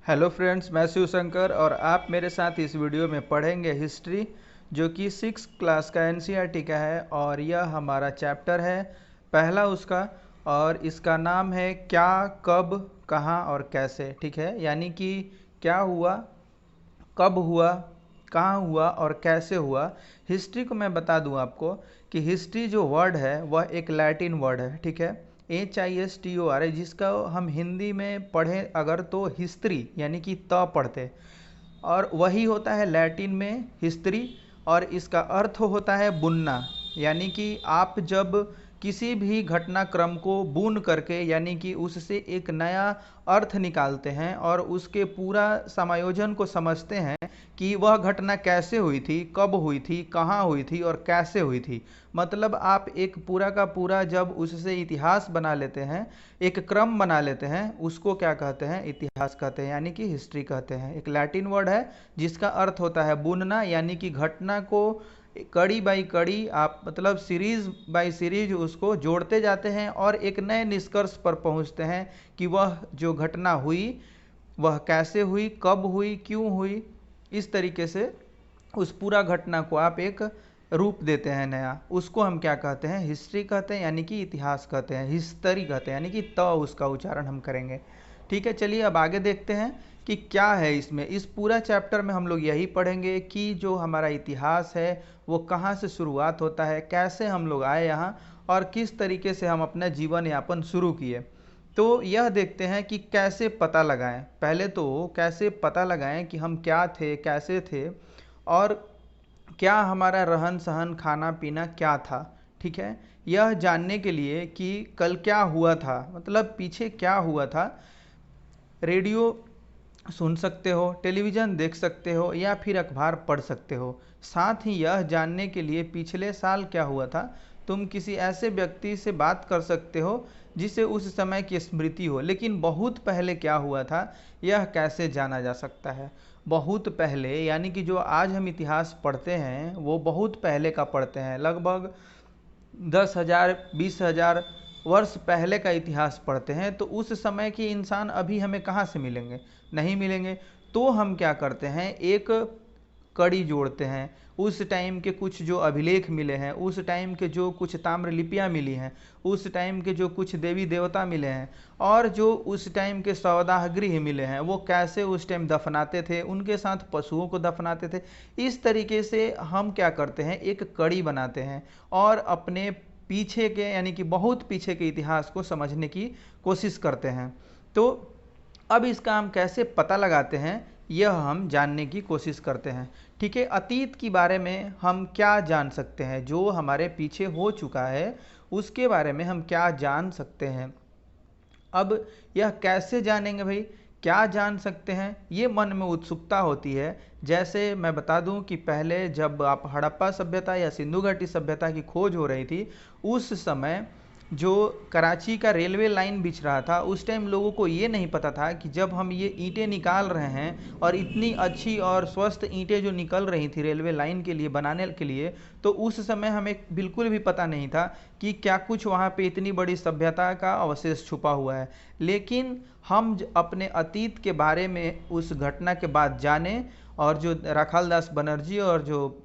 Hello friends, मैं शिव शंकर और आप मेरे साथ इस वीडियो में पढ़ेंगे हिस्ट्री, जो कि 6 क्लास का एनसीईआरटी का है। और यह हमारा चैप्टर है पहला उसका, और इसका नाम है क्या, कब, कहाँ और कैसे। ठीक है, यानी कि क्या हुआ, कब हुआ, कहाँ हुआ और कैसे हुआ। हिस्ट्री को मैं बता दूं आपको कि हिस्ट्री जो वर्ड है वह एक लैटिन वर्ड है। ठीक है, HISTOR है, जिसका हम हिंदी में पढ़ें अगर तो हिस्ट्री यानी कि त पढ़ते, और वही होता है लैटिन में हिस्ट्री। और इसका अर्थ होता है बुनना, यानी कि आप जब किसी भी घटनाक्रम को बुन करके यानी कि उससे एक नया अर्थ निकालते हैं और उसके पूरा समायोजन को समझते हैं कि वह घटना कैसे हुई थी, कब हुई थी, कहाँ हुई थी और कैसे हुई थी। मतलब आप एक पूरा का पूरा जब उससे इतिहास बना लेते हैं, एक क्रम बना लेते हैं, उसको क्या कहते हैं, इतिहास कहते हैं, यानी कि हिस्ट्री कहते हैं। एक लैटिन वर्ड है जिसका अर्थ होता है बुनना, यानी कि घटना को कड़ी बाई कड़ी आप मतलब सीरीज बाई सीरीज उसको जोड़ते जाते हैं और एक नए निष्कर्ष पर पहुंचते हैं कि वह जो घटना हुई वह कैसे हुई, कब हुई, क्यों हुई। इस तरीके से उस पूरा घटना को आप एक रूप देते हैं नया, उसको हम क्या कहते हैं, हिस्ट्री कहते हैं, यानी कि इतिहास कहते हैं, हिस्टरी कहते हैं, यानी कि त उसका उच्चारण हम करेंगे। ठीक है, चलिए अब आगे देखते हैं कि क्या है इसमें। इस पूरा चैप्टर में हम लोग यही पढ़ेंगे कि जो हमारा इतिहास है वो कहाँ से शुरुआत होता है, कैसे हम लोग आए यहाँ और किस तरीके से हम अपना जीवन यापन शुरू किए। तो यह देखते हैं कि कैसे पता लगाएं। पहले तो कैसे पता लगाएं कि हम क्या थे, कैसे थे, और क्या हमारा रहन सहन, खाना पीना क्या था। ठीक है, यह जानने के लिए कि कल क्या हुआ था, मतलब पीछे क्या हुआ था। रेडियो सुन सकते हो, टेलीविज़न देख सकते हो या फिर अखबार पढ़ सकते हो। साथ ही यह जानने के लिए पिछले साल क्या हुआ था, तुम किसी ऐसे व्यक्ति से बात कर सकते हो जिसे उस समय की स्मृति हो। लेकिन बहुत पहले क्या हुआ था यह कैसे जाना जा सकता है। बहुत पहले यानी कि जो आज हम इतिहास पढ़ते हैं वो बहुत पहले का पढ़ते हैं, लगभग 10,000 20,000 वर्ष पहले का इतिहास पढ़ते हैं। तो उस समय के इंसान अभी हमें कहाँ से मिलेंगे, नहीं मिलेंगे। तो हम क्या करते हैं, एक कड़ी जोड़ते हैं। उस टाइम के कुछ जो अभिलेख मिले हैं, उस टाइम के जो कुछ ताम्रलिपियाँ मिली हैं, उस टाइम के जो कुछ देवी देवता मिले हैं, और जो उस टाइम के सौदाह गृह मिले हैं, वो कैसे उस टाइम दफनाते थे, उनके साथ पशुओं को दफनाते थे। इस तरीके से हम क्या करते हैं, एक कड़ी बनाते हैं और अपने पीछे के यानी कि बहुत पीछे के इतिहास को समझने की कोशिश करते हैं। तो अब इसका हम कैसे पता लगाते हैं यह हम जानने की कोशिश करते हैं। ठीक है, अतीत के बारे में हम क्या जान सकते हैं, जो हमारे पीछे हो चुका है उसके बारे में हम क्या जान सकते हैं। अब यह कैसे जानेंगे भाई, क्या जान सकते हैं, ये मन में उत्सुकता होती है। जैसे मैं बता दूं कि पहले जब आप हड़प्पा सभ्यता या सिंधु घाटी सभ्यता की खोज हो रही थी, उस समय जो कराची का रेलवे लाइन बिछ रहा था, उस टाइम लोगों को ये नहीं पता था कि जब हम ये ईंटें निकाल रहे हैं और इतनी अच्छी और स्वस्थ ईंटें जो निकल रही थी रेलवे लाइन के लिए बनाने के लिए, तो उस समय हमें बिल्कुल भी पता नहीं था कि क्या कुछ वहाँ पे इतनी बड़ी सभ्यता का अवशेष छुपा हुआ है। लेकिन हम अपने अतीत के बारे में उस घटना के बाद जाने, और जो राखाल दास बनर्जी और जो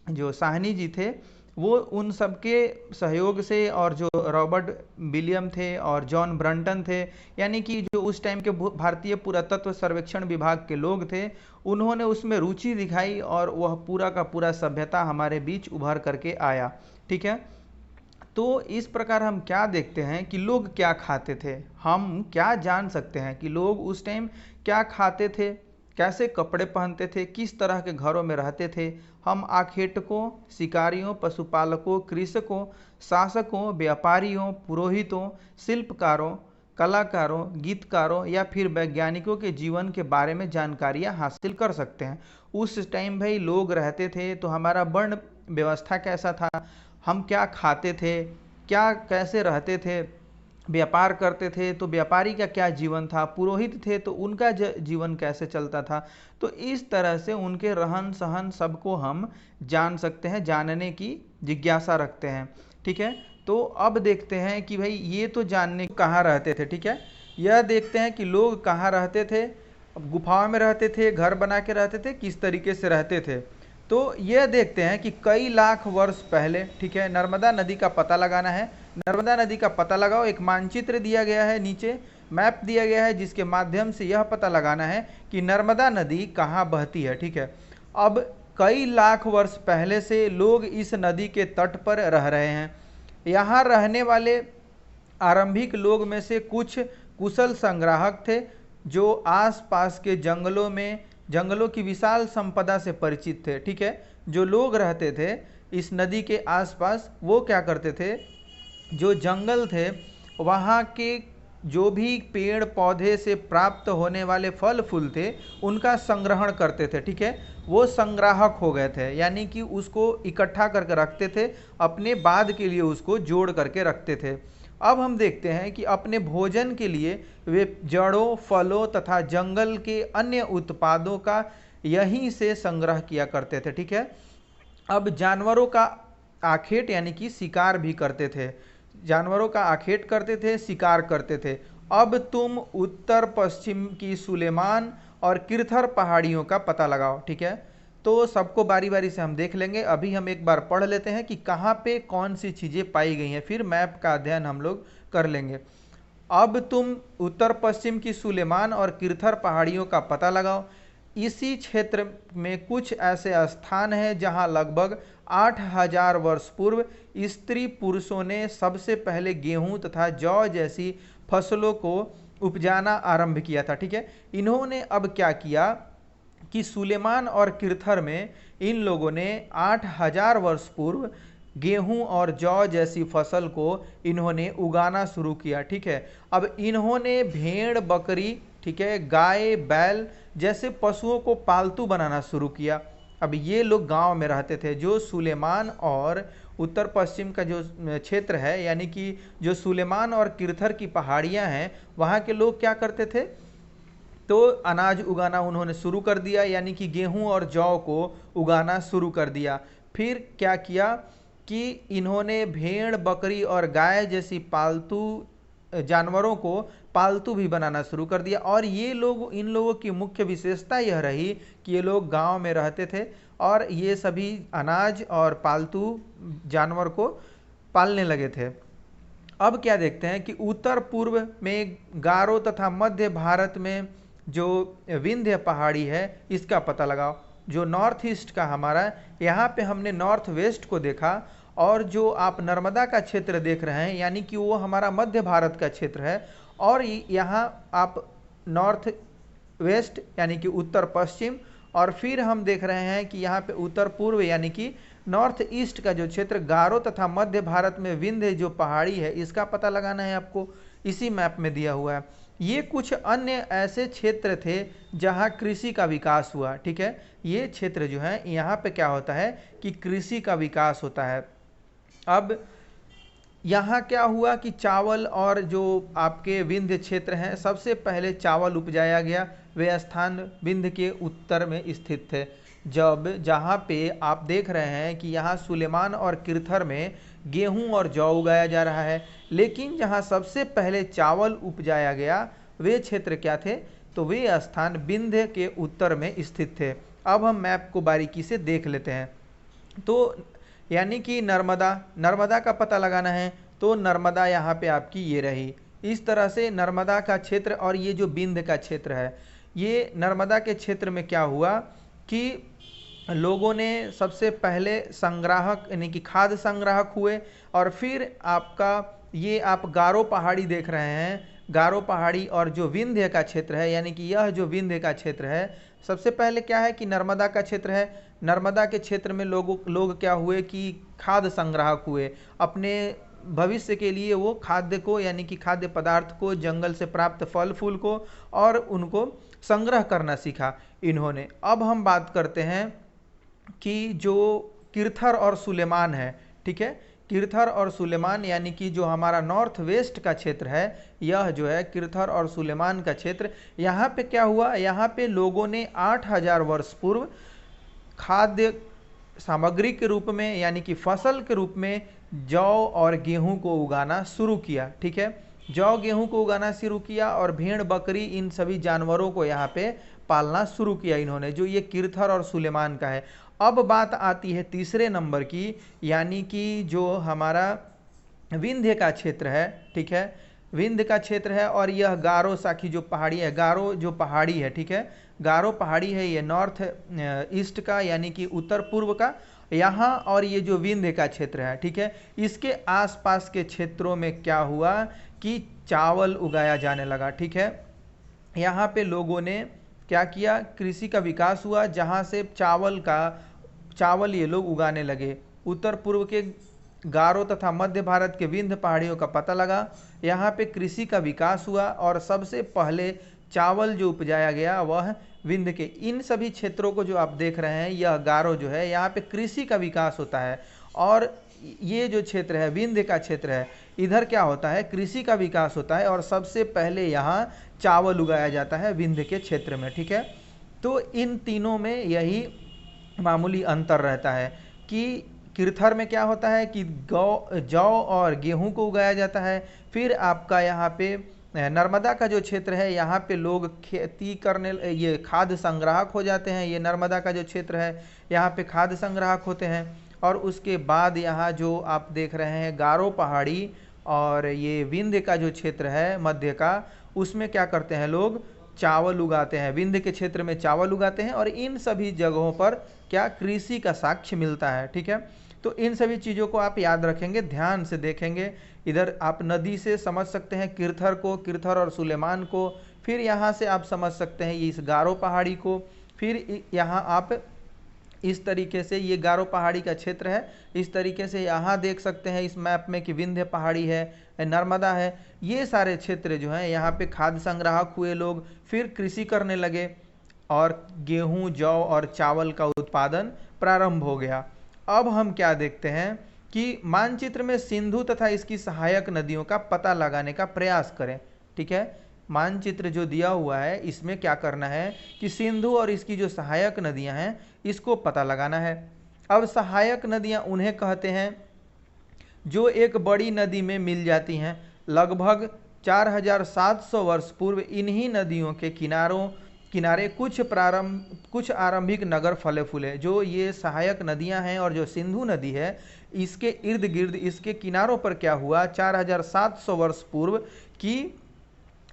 जो साहनी जी थे, वो उन सबके सहयोग से, और जो रॉबर्ट विलियम थे और जॉन ब्रंटन थे, यानी कि जो उस टाइम के भारतीय पुरातत्व सर्वेक्षण विभाग के लोग थे, उन्होंने उसमें रुचि दिखाई और वह पूरा का पूरा सभ्यता हमारे बीच उभर करके आया। ठीक है, तो इस प्रकार हम क्या देखते हैं कि लोग क्या खाते थे, हम क्या जान सकते हैं कि लोग उस टाइम क्या खाते थे, कैसे कपड़े पहनते थे, किस तरह के घरों में रहते थे। हम आखेटकों, शिकारियों, पशुपालकों, कृषकों, शासकों, व्यापारियों, पुरोहितों, शिल्पकारों, कलाकारों, गीतकारों या फिर वैज्ञानिकों के जीवन के बारे में जानकारियां हासिल कर सकते हैं। उस टाइम भाई लोग रहते थे तो हमारा वर्ण व्यवस्था कैसा था, हम क्या खाते थे, क्या कैसे रहते थे, व्यापार करते थे तो व्यापारी का क्या जीवन था, पुरोहित थे तो उनका जीवन कैसे चलता था। तो इस तरह से उनके रहन सहन सबको हम जान सकते हैं, जानने की जिज्ञासा रखते हैं। ठीक है, तो अब देखते हैं कि भाई ये तो जानने कहाँ रहते थे। ठीक है, यह देखते हैं कि लोग कहाँ रहते थे गुफाओं में रहते थे, घर बना के रहते थे, किस तरीके से रहते थे। तो यह देखते हैं कि कई लाख वर्ष पहले, ठीक है, नर्मदा नदी का पता लगाना है। नर्मदा नदी का पता लगाओ। एक मानचित्र दिया गया है, नीचे मैप दिया गया है, जिसके माध्यम से यह पता लगाना है कि नर्मदा नदी कहाँ बहती है। ठीक है, अब कई लाख वर्ष पहले से लोग इस नदी के तट पर रह रहे हैं। यहाँ रहने वाले आरंभिक लोग में से कुछ कुशल संग्राहक थे, जो आसपास के जंगलों की विशाल संपदा से परिचित थे। ठीक है, जो लोग रहते थे इस नदी के आसपास, वो क्या करते थे, जो जंगल थे वहाँ के जो भी पेड़ पौधे से प्राप्त होने वाले फल फूल थे, उनका संग्रहण करते थे। ठीक है, वो संग्राहक हो गए थे, यानी कि उसको इकट्ठा करके रखते थे, अपने बाद के लिए उसको जोड़ करके रखते थे। अब हम देखते हैं कि अपने भोजन के लिए वे जड़ों, फलों तथा जंगल के अन्य उत्पादों का यहीं से संग्रह किया करते थे। ठीक है, अब जानवरों का आखेट यानी कि शिकार भी करते थे, जानवरों का आखेट करते थे, शिकार करते थे। अब तुम उत्तर पश्चिम की सुलेमान और किरथर पहाड़ियों का पता लगाओ। ठीक है, तो सबको बारी बारी से हम देख लेंगे। अभी हम एक बार पढ़ लेते हैं कि कहाँ पे कौन सी चीज़ें पाई गई हैं, फिर मैप का अध्ययन हम लोग कर लेंगे। अब तुम उत्तर पश्चिम की सुलेमान और किरथर पहाड़ियों का पता लगाओ। इसी क्षेत्र में कुछ ऐसे स्थान हैं जहां लगभग 8000 वर्ष पूर्व स्त्री पुरुषों ने सबसे पहले गेहूं तथा जौ जैसी फसलों को उपजाना आरंभ किया था। ठीक है, इन्होंने अब क्या किया कि सुलेमान और किरथर में इन लोगों ने 8000 वर्ष पूर्व गेहूं और जौ जैसी फसल को इन्होंने उगाना शुरू किया। ठीक है, अब इन्होंने भेड़ बकरी, ठीक है, गाय बैल जैसे पशुओं को पालतू बनाना शुरू किया। अब ये लोग गांव में रहते थे। जो सुलेमान और उत्तर पश्चिम का जो क्षेत्र है, यानी कि जो सुलेमान और किरथर की पहाड़ियां हैं, वहाँ के लोग क्या करते थे, तो अनाज उगाना उन्होंने शुरू कर दिया, यानी कि गेहूं और जौ को उगाना शुरू कर दिया। फिर क्या किया कि इन्होंने भेड़ बकरी और गाय जैसी पालतू जानवरों को पालतू भी बनाना शुरू कर दिया। और ये लोग, इन लोगों की मुख्य विशेषता यह रही कि ये लोग गांव में रहते थे और ये सभी अनाज और पालतू जानवर को पालने लगे थे। अब क्या देखते हैं कि उत्तर पूर्व में गारो तथा मध्य भारत में जो विंध्य पहाड़ी है, इसका पता लगाओ। जो नॉर्थ ईस्ट का हमारा, यहाँ पे हमने नॉर्थ वेस्ट को देखा, और जो आप नर्मदा का क्षेत्र देख रहे हैं, यानी कि वो हमारा मध्य भारत का क्षेत्र है। और यहाँ आप नॉर्थ वेस्ट यानी कि उत्तर पश्चिम, और फिर हम देख रहे हैं कि यहाँ पे उत्तर पूर्व यानी कि नॉर्थ ईस्ट का जो क्षेत्र, गारो तथा मध्य भारत में विंध्य जो पहाड़ी है, इसका पता लगाना है आपको। इसी मैप में दिया हुआ है। ये कुछ अन्य ऐसे क्षेत्र थे जहाँ कृषि का विकास हुआ। ठीक है, ये क्षेत्र जो है, यहाँ पे क्या होता है कि कृषि का विकास होता है। अब यहाँ क्या हुआ कि चावल, और जो आपके विंध्य क्षेत्र हैं, सबसे पहले चावल उपजाया गया। वे स्थान विंध्य के उत्तर में स्थित थे। जब जहाँ पे आप देख रहे हैं कि यहाँ सुलेमान और किरथर में गेहूं और जौ उगाया जा रहा है, लेकिन जहाँ सबसे पहले चावल उपजाया गया, वे क्षेत्र क्या थे, तो वे स्थान विंध्य के उत्तर में स्थित थे। अब हम मैप को बारीकी से देख लेते हैं। तो यानी कि नर्मदा का पता लगाना है, तो नर्मदा यहाँ पे आपकी ये रही। इस तरह से नर्मदा का क्षेत्र, और ये जो विंध्य का क्षेत्र है, ये नर्मदा के क्षेत्र में क्या हुआ कि लोगों ने सबसे पहले संग्राहक यानी कि खाद्य संग्राहक हुए। और फिर आपका ये आप गारो पहाड़ी देख रहे हैं, गारो पहाड़ी और जो विंध्य का क्षेत्र है, यानी कि यह जो विंध्य का क्षेत्र है, सबसे पहले क्या है कि नर्मदा का क्षेत्र है। नर्मदा के क्षेत्र में लोग क्या हुए कि खाद्य संग्राहक हुए। अपने भविष्य के लिए वो खाद्य को, यानी कि खाद्य पदार्थ को, जंगल से प्राप्त फल फूल को, और उनको संग्रह करना सीखा इन्होंने। अब हम बात करते हैं कि जो किरथर और सुलेमान है, ठीक है, किरथर और सुलेमान यानी कि जो हमारा नॉर्थ वेस्ट का क्षेत्र है, यह जो है किरथर और सुलेमान का क्षेत्र, यहाँ पे क्या हुआ, यहाँ पे लोगों ने 8000 वर्ष पूर्व खाद्य सामग्री के रूप में, यानी कि फसल के रूप में जौ और गेहूं को उगाना शुरू किया। ठीक है, जौ गेहूं को उगाना शुरू किया और भेड़ बकरी इन सभी जानवरों को यहाँ पे पालना शुरू किया इन्होंने, जो ये किरथर और सुलेमान का है। अब बात आती है तीसरे नंबर की, यानी कि जो हमारा विंध्य का क्षेत्र है, ठीक है, विंध्य का क्षेत्र है, और यह गारो साखी जो पहाड़ी है, गारो जो पहाड़ी है, ठीक है, गारो पहाड़ी है, ये नॉर्थ ईस्ट का यानी कि उत्तर पूर्व का यहाँ, और ये जो विंध्य का क्षेत्र है, ठीक है, इसके आसपास के क्षेत्रों में क्या हुआ कि चावल उगाया जाने लगा, ठीक है। यहाँ पे लोगों ने क्या किया, कृषि का विकास हुआ, जहाँ से चावल ये लोग उगाने लगे। उत्तर पूर्व के गारो तथा मध्य भारत के विंध्य पहाड़ियों का पता लगा, यहाँ पे कृषि का विकास हुआ और सबसे पहले चावल जो उपजाया गया वह विंध्य के इन सभी क्षेत्रों को जो आप देख रहे हैं, यह गारो जो है, यहाँ पे कृषि का विकास होता है। और ये जो क्षेत्र है विंध्य का क्षेत्र है, इधर क्या होता है, कृषि का विकास होता है और सबसे पहले यहाँ चावल उगाया जाता है विंध्य के क्षेत्र में, ठीक है। तो इन तीनों में यही मामूली अंतर रहता है कि किरथर में क्या होता है कि जौ और गेहूं को उगाया जाता है। फिर आपका यहाँ पे नर्मदा का जो क्षेत्र है, यहाँ पे लोग खेती करने, ये खाद्य संग्राहक हो जाते हैं। ये नर्मदा का जो क्षेत्र है, यहाँ पे खाद्य संग्राहक होते हैं। और उसके बाद यहाँ जो आप देख रहे हैं गारो पहाड़ी और ये विंध्य का जो क्षेत्र है मध्य का, उसमें क्या करते हैं लोग, चावल उगाते हैं। विंध्य के क्षेत्र में चावल उगाते हैं और इन सभी जगहों पर क्या कृषि का साक्ष्य मिलता है, ठीक है। तो इन सभी चीज़ों को आप याद रखेंगे, ध्यान से देखेंगे। इधर आप नदी से समझ सकते हैं किरथर को, किरथर और सुलेमान को। फिर यहाँ से आप समझ सकते हैं इस गारो पहाड़ी को। फिर यहाँ आप इस तरीके से, ये गारो पहाड़ी का क्षेत्र है, इस तरीके से यहाँ देख सकते हैं इस मैप में कि विंध्य पहाड़ी है, नर्मदा है। ये सारे क्षेत्र जो हैं, यहाँ पे खाद्य संग्राहक हुए लोग, फिर कृषि करने लगे और गेहूं, जौ और चावल का उत्पादन प्रारंभ हो गया। अब हम क्या देखते हैं कि मानचित्र में सिंधु तथा इसकी सहायक नदियों का पता लगाने का प्रयास करें, ठीक है। मानचित्र जो दिया हुआ है इसमें क्या करना है कि सिंधु और इसकी जो सहायक नदियां हैं इसको पता लगाना है। अब सहायक नदियां उन्हें कहते हैं जो एक बड़ी नदी में मिल जाती हैं। लगभग 4700 वर्ष पूर्व इन्हीं नदियों के किनारे कुछ आरंभिक नगर फले फूले। जो ये सहायक नदियां हैं और जो सिंधु नदी है, इसके इर्द गिर्द, इसके किनारों पर क्या हुआ, 4700 वर्ष पूर्व की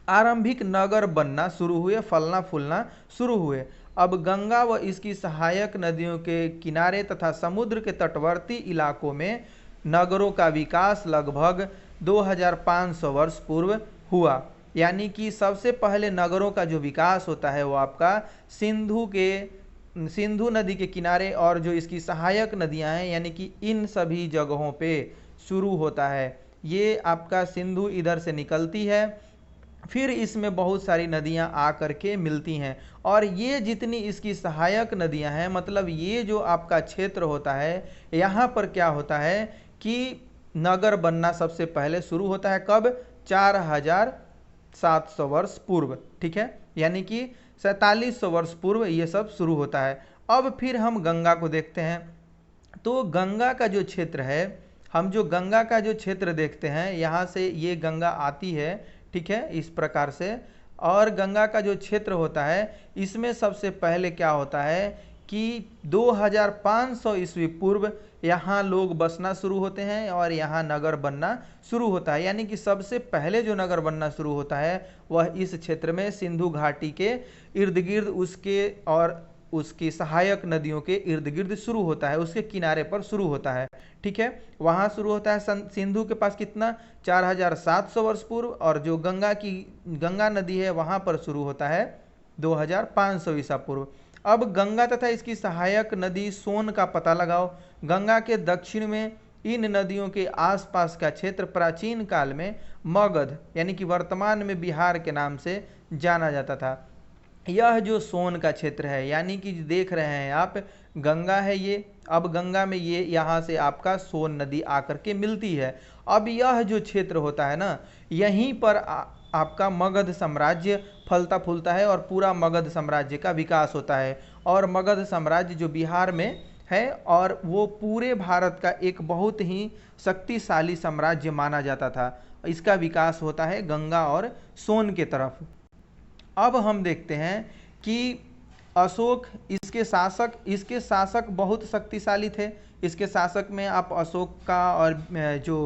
आरंभिक नगर बनना शुरू हुए, फलना फूलना शुरू हुए। अब गंगा व इसकी सहायक नदियों के किनारे तथा समुद्र के तटवर्ती इलाकों में नगरों का विकास लगभग 2500 वर्ष पूर्व हुआ। यानी कि सबसे पहले नगरों का जो विकास होता है वो आपका सिंधु नदी के किनारे और जो इसकी सहायक नदियां हैं, यानी कि इन सभी जगहों पे शुरू होता है। ये आपका सिंधु इधर से निकलती है, फिर इसमें बहुत सारी नदियां आकर के मिलती हैं, और ये जितनी इसकी सहायक नदियां हैं, मतलब ये जो आपका क्षेत्र होता है, यहाँ पर क्या होता है कि नगर बनना सबसे पहले शुरू होता है। कब? 4700 वर्ष पूर्व, ठीक है, यानी कि 4700 वर्ष पूर्व ये सब शुरू होता है। अब फिर हम गंगा को देखते हैं। तो गंगा का जो क्षेत्र है, हम जो गंगा का जो क्षेत्र देखते हैं, यहाँ से ये गंगा आती है, ठीक है, इस प्रकार से। और गंगा का जो क्षेत्र होता है, इसमें सबसे पहले क्या होता है कि 2500 ईस्वी पूर्व यहाँ लोग बसना शुरू होते हैं और यहाँ नगर बनना शुरू होता है। यानी कि सबसे पहले जो नगर बनना शुरू होता है वह इस क्षेत्र में सिंधु घाटी के इर्द गिर्द, उसके और उसकी सहायक नदियों के इर्द गिर्द शुरू होता है, उसके किनारे पर शुरू होता है, ठीक है। वहाँ शुरू होता है सिंधु के पास कितना, 4700 वर्ष पूर्व, और जो गंगा नदी है वहाँ पर शुरू होता है 2500 ईसा पूर्व। अब गंगा तथा इसकी सहायक नदी सोन का पता लगाओ। गंगा के दक्षिण में इन नदियों के आसपास का क्षेत्र प्राचीन काल में मगध, यानी कि वर्तमान में बिहार के नाम से जाना जाता था। यह जो सोन का क्षेत्र है, यानी कि देख रहे हैं आप, गंगा है ये। अब गंगा में ये यहाँ से आपका सोन नदी आकर के मिलती है। अब यह जो क्षेत्र होता है ना, यहीं पर आपका मगध साम्राज्य फलता फूलता है और पूरा मगध साम्राज्य का विकास होता है। और मगध साम्राज्य जो बिहार में है, और वो पूरे भारत का एक बहुत ही शक्तिशाली साम्राज्य माना जाता था। इसका विकास होता है गंगा और सोन के तरफ। अब हम देखते हैं कि अशोक इसके शासक बहुत शक्तिशाली थे। इसके शासक में आप अशोक का और जो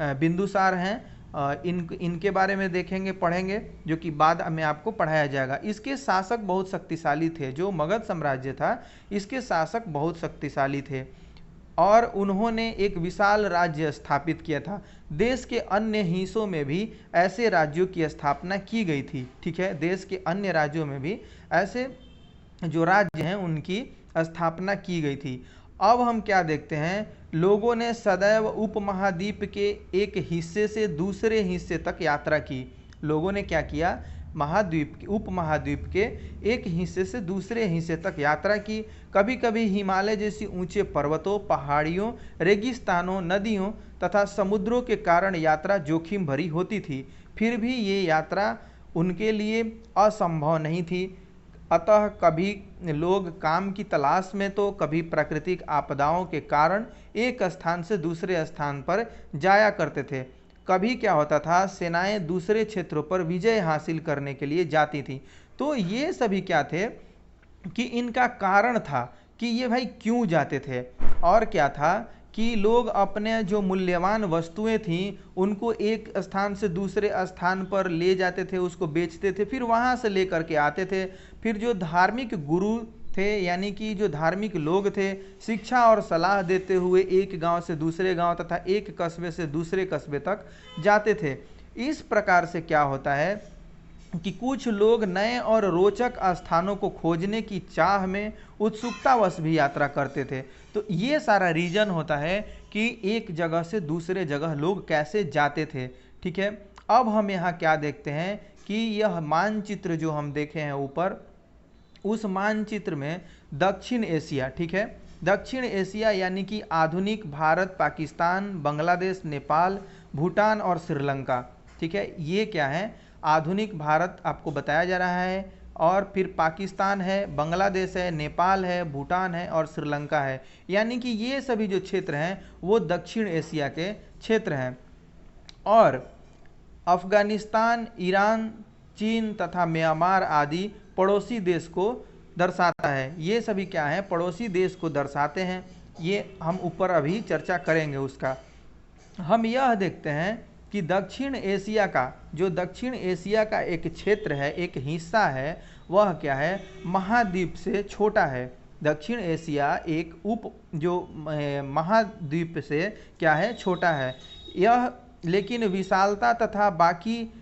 बिंदुसार हैं इनके बारे में देखेंगे, पढ़ेंगे, जो कि बाद में आपको पढ़ाया जाएगा। इसके शासक बहुत शक्तिशाली थे। जो मगध साम्राज्य था इसके शासक बहुत शक्तिशाली थे और उन्होंने एक विशाल राज्य स्थापित किया था। देश के अन्य हिस्सों में भी ऐसे राज्यों की स्थापना की गई थी। ठीक है, देश के अन्य राज्यों में भी ऐसे जो राज्य हैं उनकी स्थापना की गई थी। अब हम क्या देखते हैं, लोगों ने सदैव उपमहाद्वीप के एक हिस्से से दूसरे हिस्से तक यात्रा की। लोगों ने क्या किया, उपमहाद्वीप के एक हिस्से से दूसरे हिस्से तक यात्रा की। कभी कभी हिमालय जैसी ऊंचे पर्वतों, पहाड़ियों, रेगिस्तानों, नदियों तथा समुद्रों के कारण यात्रा जोखिम भरी होती थी। फिर भी ये यात्रा उनके लिए असंभव नहीं थी। अतः कभी लोग काम की तलाश में तो कभी प्राकृतिक आपदाओं के कारण एक स्थान से दूसरे स्थान पर जाया करते थे। कभी क्या होता था, सेनाएं दूसरे क्षेत्रों पर विजय हासिल करने के लिए जाती थी। तो ये सभी क्या थे कि इनका कारण था कि ये भाई क्यों जाते थे। और क्या था कि लोग अपने जो मूल्यवान वस्तुएं थीं उनको एक स्थान से दूसरे स्थान पर ले जाते थे, उसको बेचते थे, फिर वहां से लेकर के आते थे। फिर जो धार्मिक गुरु थे यानी कि जो धार्मिक लोग थे, शिक्षा और सलाह देते हुए एक गांव से दूसरे गांव तथा एक कस्बे से दूसरे कस्बे तक जाते थे। इस प्रकार से क्या होता है कि कुछ लोग नए और रोचक स्थानों को खोजने की चाह में उत्सुकतावश भी यात्रा करते थे। तो ये सारा रीजन होता है कि एक जगह से दूसरे जगह लोग कैसे जाते थे। ठीक है, अब हम यहाँ क्या देखते हैं कि यह मानचित्र जो हम देखे हैं ऊपर, उस मानचित्र में दक्षिण एशिया, ठीक है, दक्षिण एशिया यानी कि आधुनिक भारत, पाकिस्तान, बांग्लादेश, नेपाल, भूटान और श्रीलंका, ठीक है, ये क्या है, आधुनिक भारत आपको बताया जा रहा है, और फिर पाकिस्तान है, बांग्लादेश है, नेपाल है, भूटान है और श्रीलंका है। यानी कि ये सभी जो क्षेत्र हैं वो दक्षिण एशिया के क्षेत्र हैं। और अफगानिस्तान, ईरान, चीन तथा म्यांमार आदि पड़ोसी देश को दर्शाता है। ये सभी क्या है, पड़ोसी देश को दर्शाते हैं। ये हम ऊपर अभी चर्चा करेंगे उसका। हम यह देखते हैं कि दक्षिण एशिया का एक क्षेत्र है, एक हिस्सा है, वह क्या है, महाद्वीप से छोटा है। दक्षिण एशिया एक महाद्वीप से क्या है, छोटा है यह, लेकिन विशालता तथा बाकी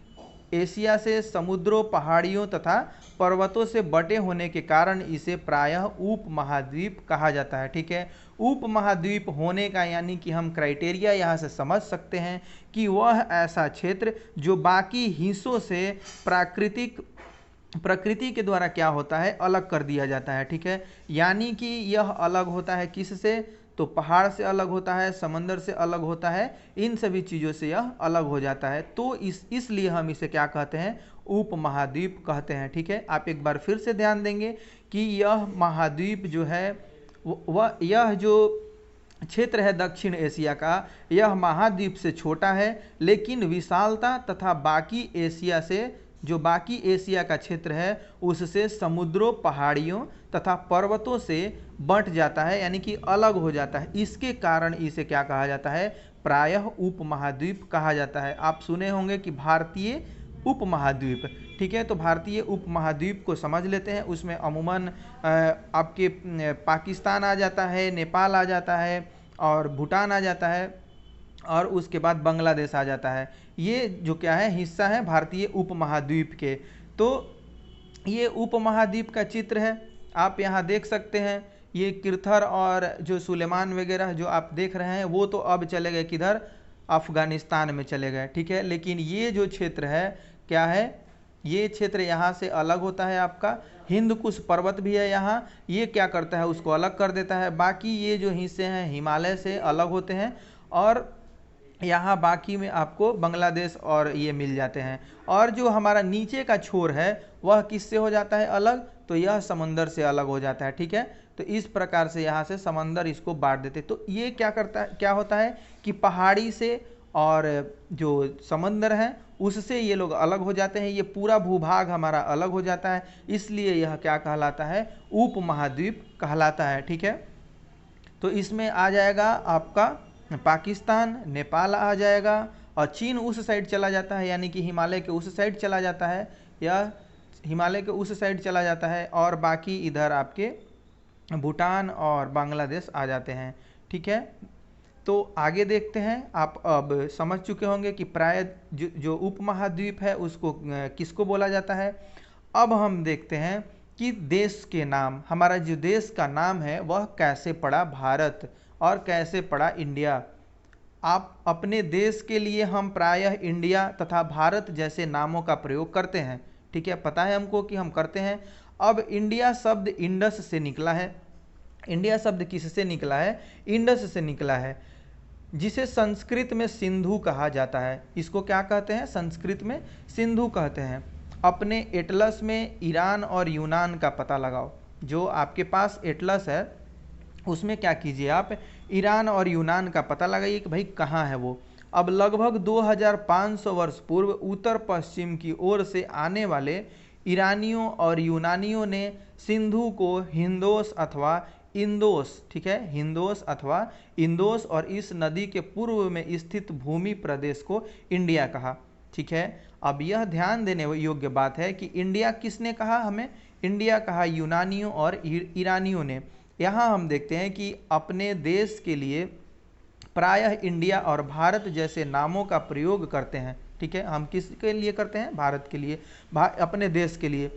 एशिया से समुद्रों, पहाड़ियों तथा पर्वतों से बटे होने के कारण इसे प्रायः उपमहाद्वीप कहा जाता है। ठीक है, उपमहाद्वीप होने का यानी कि हम क्राइटेरिया यहाँ से समझ सकते हैं कि वह ऐसा क्षेत्र जो बाकी हिस्सों से प्रकृति के द्वारा क्या होता है, अलग कर दिया जाता है। ठीक है, यानी कि यह अलग होता है किससे, तो पहाड़ से अलग होता है, समंदर से अलग होता है, इन सभी चीज़ों से यह अलग हो जाता है। तो इसलिए हम इसे क्या कहते हैं, उपमहाद्वीप कहते हैं। ठीक है, आप एक बार फिर से ध्यान देंगे कि यह महाद्वीप जो है यह जो क्षेत्र है दक्षिण एशिया का, यह महाद्वीप से छोटा है, लेकिन विशालता तथा बाकी एशिया से, जो बाकी एशिया का क्षेत्र है उससे समुद्रों, पहाड़ियों तथा पर्वतों से बंट जाता है, यानी कि अलग हो जाता है। इसके कारण इसे क्या कहा जाता है, प्रायः उपमहाद्वीप कहा जाता है। आप सुने होंगे कि भारतीय उपमहाद्वीप, ठीक है, तो भारतीय उपमहाद्वीप को समझ लेते हैं। उसमें अमूमन आपके पाकिस्तान आ जाता है, नेपाल आ जाता है और भूटान आ जाता है, और उसके बाद बांग्लादेश आ जाता है। ये जो क्या है, हिस्सा है भारतीय उपमहाद्वीप के। तो ये उपमहाद्वीप का चित्र है, आप यहाँ देख सकते हैं। ये किरथर और जो सुलेमान वगैरह जो आप देख रहे हैं वो तो अब चले गए किधर, अफगानिस्तान में चले गए। ठीक है, लेकिन ये जो क्षेत्र है क्या है, ये क्षेत्र यहाँ से अलग होता है। आपका हिंदकुश पर्वत भी है यहाँ, ये क्या करता है, उसको अलग कर देता है। बाकी ये जो हिस्से हैं हिमालय से अलग होते हैं, और यहाँ बाकी में आपको बांग्लादेश और ये मिल जाते हैं। और जो हमारा नीचे का छोर है वह किससे हो जाता है अलग, तो यह समंदर से अलग हो जाता है। ठीक है, तो इस प्रकार से यहाँ से समंदर इसको बांट देते। तो ये क्या करता है, क्या होता है कि पहाड़ी से और जो समंदर है उससे ये लोग अलग हो जाते हैं, ये पूरा भूभाग हमारा अलग हो जाता है, इसलिए यह क्या कहलाता है, उपमहाद्वीप कहलाता है। ठीक है, तो इसमें आ जाएगा आपका पाकिस्तान, नेपाल आ जाएगा, और चीन उस साइड चला जाता है, यानी कि हिमालय के उस साइड चला जाता है, या हिमालय के उस साइड चला जाता है, और बाकी इधर आपके भूटान और बांग्लादेश आ जाते हैं। ठीक है, तो आगे देखते हैं। आप अब समझ चुके होंगे कि प्राय जो उपमहाद्वीप है उसको किसको बोला जाता है। अब हम देखते हैं कि देश के नाम, हमारा जो देश का नाम है वह कैसे पड़ा भारत और कैसे पड़ा इंडिया। आप अपने देश के लिए हम प्रायः इंडिया तथा भारत जैसे नामों का प्रयोग करते हैं। ठीक है, पता है हमको कि हम करते हैं। अब इंडिया शब्द इंडस से निकला है। इंडिया शब्द किससे निकला है, इंडस से निकला है, जिसे संस्कृत में सिंधु कहा जाता है। इसको क्या कहते हैं, संस्कृत में सिंधु कहते हैं। अपने एटलस में ईरान और यूनान का पता लगाओ। जो आपके पास एटलस है उसमें क्या कीजिए, आप ईरान और यूनान का पता लगाइए कि भाई कहाँ है वो। अब लगभग 2500 वर्ष पूर्व उत्तर पश्चिम की ओर से आने वाले ईरानियों और यूनानियों ने सिंधु को हिंदोस अथवा इंदोस, ठीक है, हिंदोस अथवा इंदोस, और इस नदी के पूर्व में स्थित भूमि प्रदेश को इंडिया कहा। ठीक है, अब यह ध्यान देने योग्य बात है कि इंडिया किसने कहा, हमें इंडिया कहा यूनानियों और ईरानियों ने। यहाँ हम देखते हैं कि अपने देश के लिए प्रायः इंडिया और भारत जैसे नामों का प्रयोग करते हैं। ठीक है, हम किसके लिए करते हैं, भारत के लिए, अपने देश के लिए।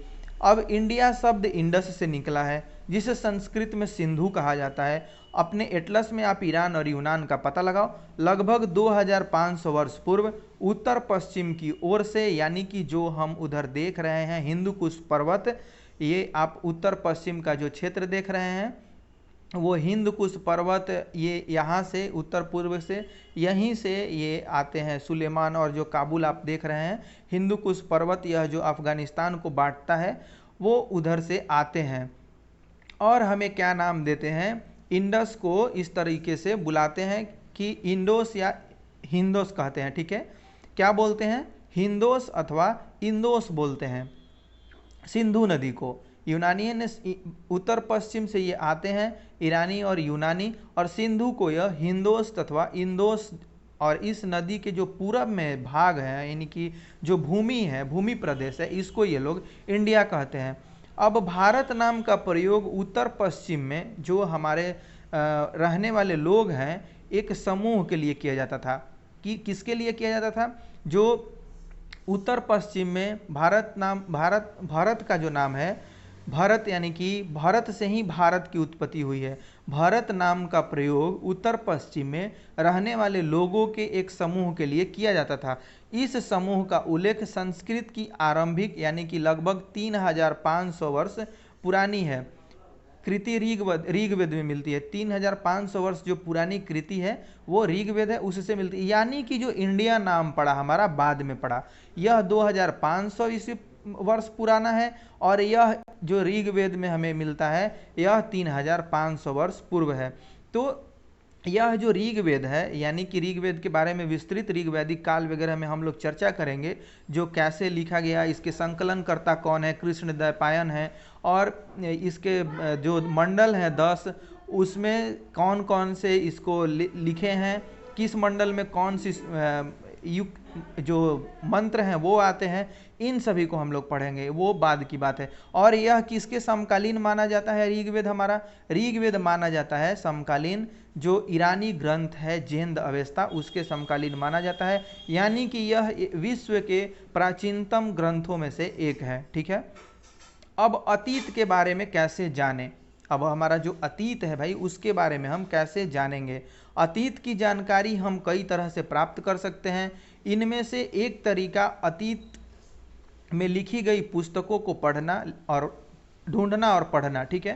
अब इंडिया शब्द इंडस से निकला है, जिसे संस्कृत में सिंधु कहा जाता है। अपने एटलस में आप ईरान और यूनान का पता लगाओ। लगभग 2500 वर्ष पूर्व उत्तर पश्चिम की ओर से, यानी कि जो हम उधर देख रहे हैं हिंदू कुश पर्वत, ये आप उत्तर पश्चिम का जो क्षेत्र देख रहे हैं वो हिंद कुश पर्वत, ये यहाँ से उत्तर पूर्व से यहीं से ये आते हैं सुलेमान, और जो काबुल आप देख रहे हैं हिंदू कुश पर्वत, यह जो अफगानिस्तान को बांटता है वो उधर से आते हैं। और हमें क्या नाम देते हैं, इंडस को इस तरीके से बुलाते हैं कि इंडोस या हिंदोस कहते हैं। ठीक है, क्या बोलते हैं, हिंदोस अथवा इंदोस बोलते हैं सिंधु नदी को। यूनानी ने उत्तर पश्चिम से ये आते हैं, ईरानी और यूनानी, और सिंधु को यह हिंदोस अथवा इंदोस, और इस नदी के जो पूरब में भाग है, यानी कि जो भूमि है, भूमि प्रदेश है, इसको ये लोग इंडिया कहते हैं। अब भारत नाम का प्रयोग उत्तर पश्चिम में जो हमारे रहने वाले लोग हैं एक समूह के लिए किया जाता था। कि किसके लिए किया जाता था, जो उत्तर पश्चिम में भारत का जो नाम है, भरत, यानी कि भारत से ही भारत की उत्पत्ति हुई है। भारत नाम का प्रयोग उत्तर पश्चिम में रहने वाले लोगों के एक समूह के लिए किया जाता था। इस समूह का उल्लेख संस्कृत की आरंभिक, यानी कि लगभग 3500 वर्ष पुरानी है कृति ऋग्वेद में मिलती है। 3500 वर्ष जो पुरानी कृति है वो ऋग्वेद है, उससे मिलती है। यानी कि जो इंडिया नाम पड़ा हमारा बाद में पड़ा, यह 2500 ईस्वी वर्ष पुराना है, और यह जो ऋग्वेद में हमें मिलता है यह 3500 वर्ष पूर्व है। तो यह जो ऋग्वेद है, यानी कि ऋग्वेद के बारे में विस्तृत ऋग्वैदिक काल वगैरह में हम लोग चर्चा करेंगे, जो कैसे लिखा गया, इसके संकलनकर्ता कौन है, कृष्णद्वैपायन है, और इसके जो मंडल हैं 10, उसमें कौन कौन से इसको लिखे हैं, किस मंडल में कौन सी जो मंत्र हैं वो आते हैं, इन सभी को हम लोग पढ़ेंगे, वो बाद की बात है। और यह किसके समकालीन माना जाता है, ऋग्वेद हमारा ऋग्वेद माना जाता है समकालीन, जो ईरानी ग्रंथ है जेंद अवेस्ता, उसके समकालीन माना जाता है। यानी कि यह विश्व के प्राचीनतम ग्रंथों में से एक है। ठीक है, अब अतीत के बारे में कैसे जानें, अब हमारा जो अतीत है भाई उसके बारे में हम कैसे जानेंगे। अतीत की जानकारी हम कई तरह से प्राप्त कर सकते हैं। इनमें से एक तरीका अतीत में लिखी गई पुस्तकों को पढ़ना और ढूंढना और पढ़ना। ठीक है,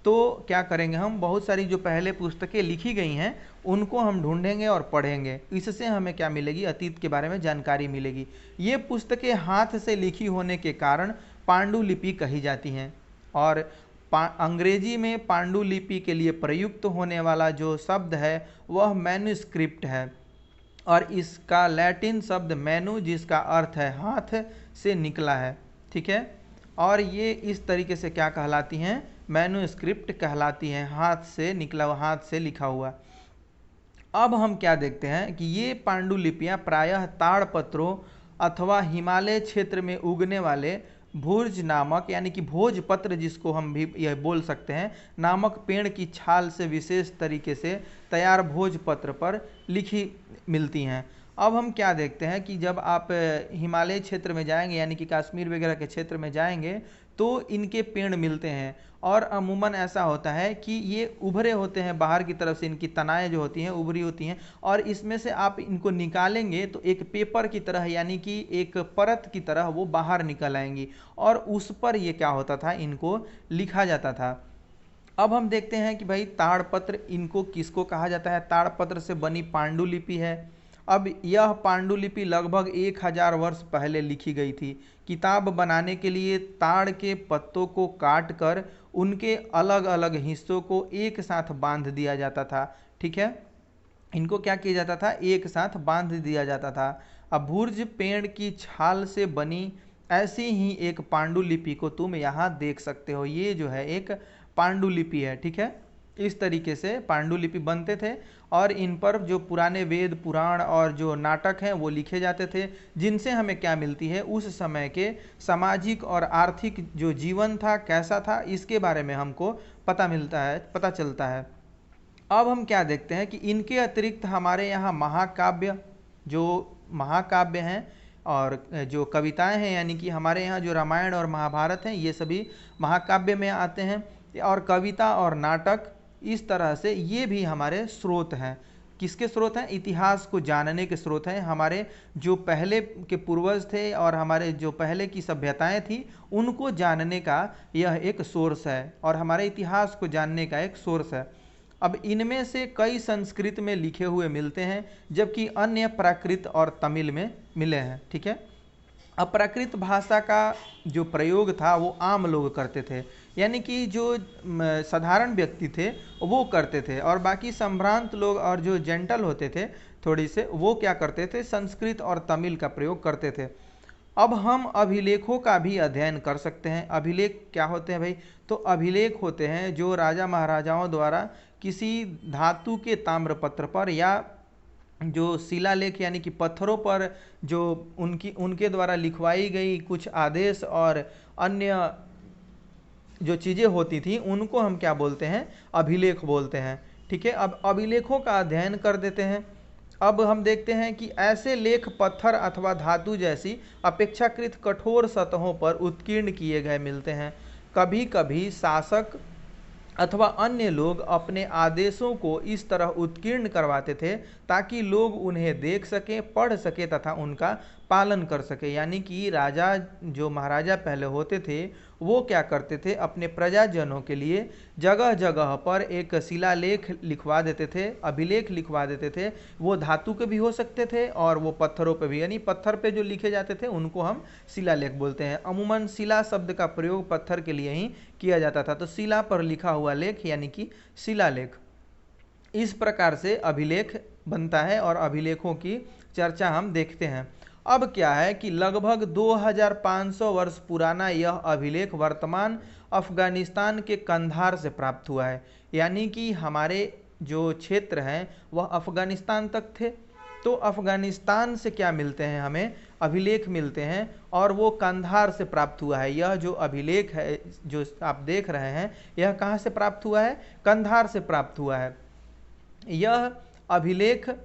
तो क्या करेंगे हम, बहुत सारी जो पहले पुस्तकें लिखी गई हैं उनको हम ढूंढेंगे और पढ़ेंगे। इससे हमें क्या मिलेगी, अतीत के बारे में जानकारी मिलेगी। ये पुस्तकें हाथ से लिखी होने के कारण पांडुलिपि कही जाती हैं, और अंग्रेजी में पांडुलिपि के लिए प्रयुक्त होने वाला जो शब्द है वह मैन्युस्क्रिप्ट है। और इसका लैटिन शब्द मैनु, जिसका अर्थ है हाथ, से निकला है। ठीक है, और ये इस तरीके से क्या कहलाती हैं, मैन्युस्क्रिप्ट कहलाती हैं, हाथ से निकला हुआ, हाथ से लिखा हुआ। अब हम क्या देखते हैं कि ये पांडुलिपियां प्रायः ताड़पत्रों अथवा हिमालय क्षेत्र में उगने वाले भूर्ज नामक, यानी कि भोजपत्र जिसको हम भी यह बोल सकते हैं, नामक पेड़ की छाल से विशेष तरीके से तैयार भोजपत्र पर लिखी मिलती हैं। अब हम क्या देखते हैं कि जब आप हिमालय क्षेत्र में जाएंगे, यानी कि कश्मीर वगैरह के क्षेत्र में जाएंगे, तो इनके पेड़ मिलते हैं, और अमूमन ऐसा होता है कि ये उभरे होते हैं, बाहर की तरफ से इनकी तनाएं जो होती हैं उभरी होती हैं, और इसमें से आप इनको निकालेंगे तो एक पेपर की तरह, यानी कि एक परत की तरह वो बाहर निकल आएंगी, और उस पर ये क्या होता था, इनको लिखा जाता था। अब हम देखते हैं कि भाई ताड़पत्र इनको किसको कहा जाता है, ताड़पत्र से बनी पांडुलिपि है। अब यह पांडुलिपि लगभग 1000 वर्ष पहले लिखी गई थी। किताब बनाने के लिए ताड़ के पत्तों को काट कर उनके अलग अलग हिस्सों को एक साथ बांध दिया जाता था। ठीक है, इनको क्या किया जाता था, एक साथ बांध दिया जाता था। अब भुर्ज पेड़ की छाल से बनी ऐसी ही एक पांडुलिपि को तुम यहाँ देख सकते हो। ये जो है एक पांडुलिपि है। ठीक है, इस तरीके से पांडुलिपि बनते थे, और इन पर जो पुराने वेद पुराण और जो नाटक हैं वो लिखे जाते थे, जिनसे हमें क्या मिलती है, उस समय के सामाजिक और आर्थिक जो जीवन था कैसा था, इसके बारे में हमको पता चलता है। अब हम क्या देखते हैं कि इनके अतिरिक्त हमारे यहाँ महाकाव्य, जो महाकाव्य हैं और जो कविताएं हैं, यानी कि हमारे यहाँ जो रामायण और महाभारत हैं, ये सभी महाकाव्य में आते हैं। और कविता और नाटक, इस तरह से ये भी हमारे स्रोत हैं। किसके स्रोत हैं, इतिहास को जानने के स्रोत हैं। हमारे जो पहले के पूर्वज थे और हमारे जो पहले की सभ्यताएं थी, उनको जानने का यह एक सोर्स है, और हमारे इतिहास को जानने का एक सोर्स है। अब इनमें से कई संस्कृत में लिखे हुए मिलते हैं, जबकि अन्य प्राकृत और तमिल में मिले हैं। ठीक है, अब प्राकृत भाषा का जो प्रयोग था वो आम लोग करते थे, यानी कि जो साधारण व्यक्ति थे वो करते थे, और बाकी संभ्रांत लोग और जो जेंटल होते थे थोड़ी से, वो क्या करते थे, संस्कृत और तमिल का प्रयोग करते थे। अब हम अभिलेखों का भी अध्ययन कर सकते हैं। अभिलेख क्या होते हैं भाई, तो अभिलेख होते हैं जो राजा महाराजाओं द्वारा किसी धातु के ताम्रपत्र पर, या जो शिलालेख यानी कि पत्थरों पर जो उनके द्वारा लिखवाई गई कुछ आदेश और अन्य जो चीज़ें होती थी, उनको हम क्या बोलते हैं, अभिलेख बोलते हैं। ठीक है, अब अभिलेखों का अध्ययन कर देते हैं। अब हम देखते हैं कि ऐसे लेख पत्थर अथवा धातु जैसी अपेक्षाकृत कठोर सतहों पर उत्कीर्ण किए गए मिलते हैं। कभी कभी शासक अथवा अन्य लोग अपने आदेशों को इस तरह उत्कीर्ण करवाते थे ताकि लोग उन्हें देख सकें, पढ़ सकें तथा उनका पालन कर सके। यानी कि राजा, जो महाराजा पहले होते थे, वो क्या करते थे, अपने प्रजाजनों के लिए जगह जगह पर एक शिलालेख लिखवा देते थे, अभिलेख लिखवा देते थे। वो धातु के भी हो सकते थे और वो पत्थरों पे भी, यानी पत्थर पे जो लिखे जाते थे उनको हम शिलालेख बोलते हैं। अमूमन शिला शब्द का प्रयोग पत्थर के लिए ही किया जाता था, तो शिला पर लिखा हुआ लेख यानी कि शिलालेख। इस प्रकार से अभिलेख बनता है और अभिलेखों की चर्चा हम देखते हैं। अब क्या है कि लगभग 2500 वर्ष पुराना यह अभिलेख वर्तमान अफगानिस्तान के कंधार से प्राप्त हुआ है। यानी कि हमारे जो क्षेत्र हैं वह अफगानिस्तान तक थे, तो अफगानिस्तान से क्या मिलते हैं, हमें अभिलेख मिलते हैं, और वो कंधार से प्राप्त हुआ है। यह जो अभिलेख है जो आप देख रहे हैं, यह कहाँ से प्राप्त हुआ है, कंधार से प्राप्त हुआ है। यह अभिलेख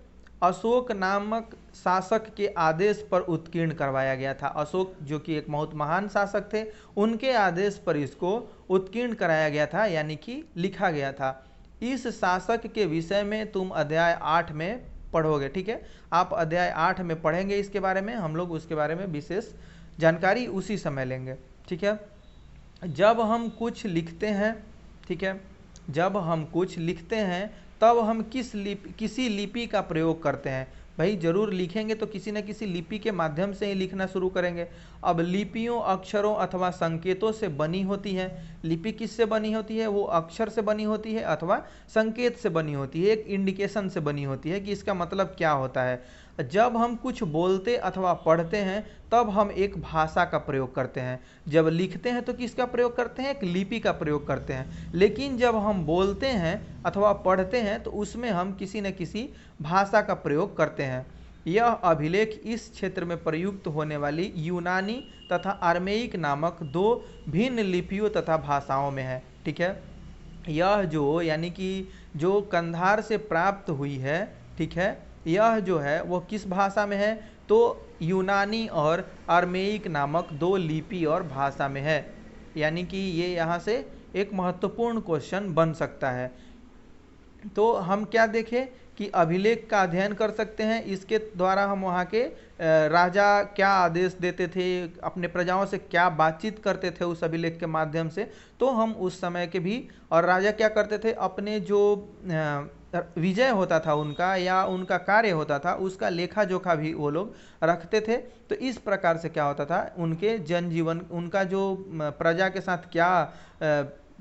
अशोक नामक शासक के आदेश पर उत्कीर्ण करवाया गया था। अशोक जो कि एक बहुत महान शासक थे, उनके आदेश पर इसको उत्कीर्ण कराया गया था, यानी कि लिखा गया था। इस शासक के विषय में तुम अध्याय 8 में पढ़ोगे। ठीक है, आप अध्याय 8 में पढ़ेंगे इसके बारे में, हम लोग उसके बारे में विशेष जानकारी उसी समय लेंगे। ठीक है, जब हम कुछ लिखते हैं, ठीक है, जब हम कुछ लिखते हैं तब हम किसी लिपि का प्रयोग करते हैं। भाई जरूर लिखेंगे तो किसी न किसी लिपि के माध्यम से ही लिखना शुरू करेंगे। अब लिपियों अक्षरों अथवा संकेतों से बनी होती है। लिपि किससे बनी होती है, वो अक्षर से बनी होती है अथवा संकेत से बनी होती है, एक इंडिकेशन से बनी होती है कि इसका मतलब क्या होता है। जब हम कुछ बोलते अथवा पढ़ते हैं तब हम एक भाषा का प्रयोग करते हैं, जब लिखते हैं तो किसका प्रयोग करते हैं, एक लिपि का प्रयोग करते हैं, लेकिन जब हम बोलते हैं अथवा पढ़ते हैं तो उसमें हम किसी न किसी भाषा का प्रयोग करते हैं। यह अभिलेख इस क्षेत्र में प्रयुक्त होने वाली यूनानी तथा आर्मेइक नामक दो भिन्न लिपियों तथा भाषाओं में है। ठीक है, यह जो यानी कि जो कंधार से प्राप्त हुई है, ठीक है, यह जो है वो किस भाषा में है, तो यूनानी और आर्मेइक नामक दो लिपि और भाषा में है। यानी कि ये यहाँ से एक महत्वपूर्ण क्वेश्चन बन सकता है। तो हम क्या देखें कि अभिलेख का अध्ययन कर सकते हैं, इसके द्वारा हम वहाँ के राजा क्या आदेश देते थे, अपने प्रजाओं से क्या बातचीत करते थे उस अभिलेख के माध्यम से, तो हम उस समय के भी, और राजा क्या करते थे, अपने जो विजय होता था उनका या उनका कार्य होता था उसका लेखा जोखा भी वो लोग रखते थे। तो इस प्रकार से क्या होता था, उनके जनजीवन, उनका जो प्रजा के साथ क्या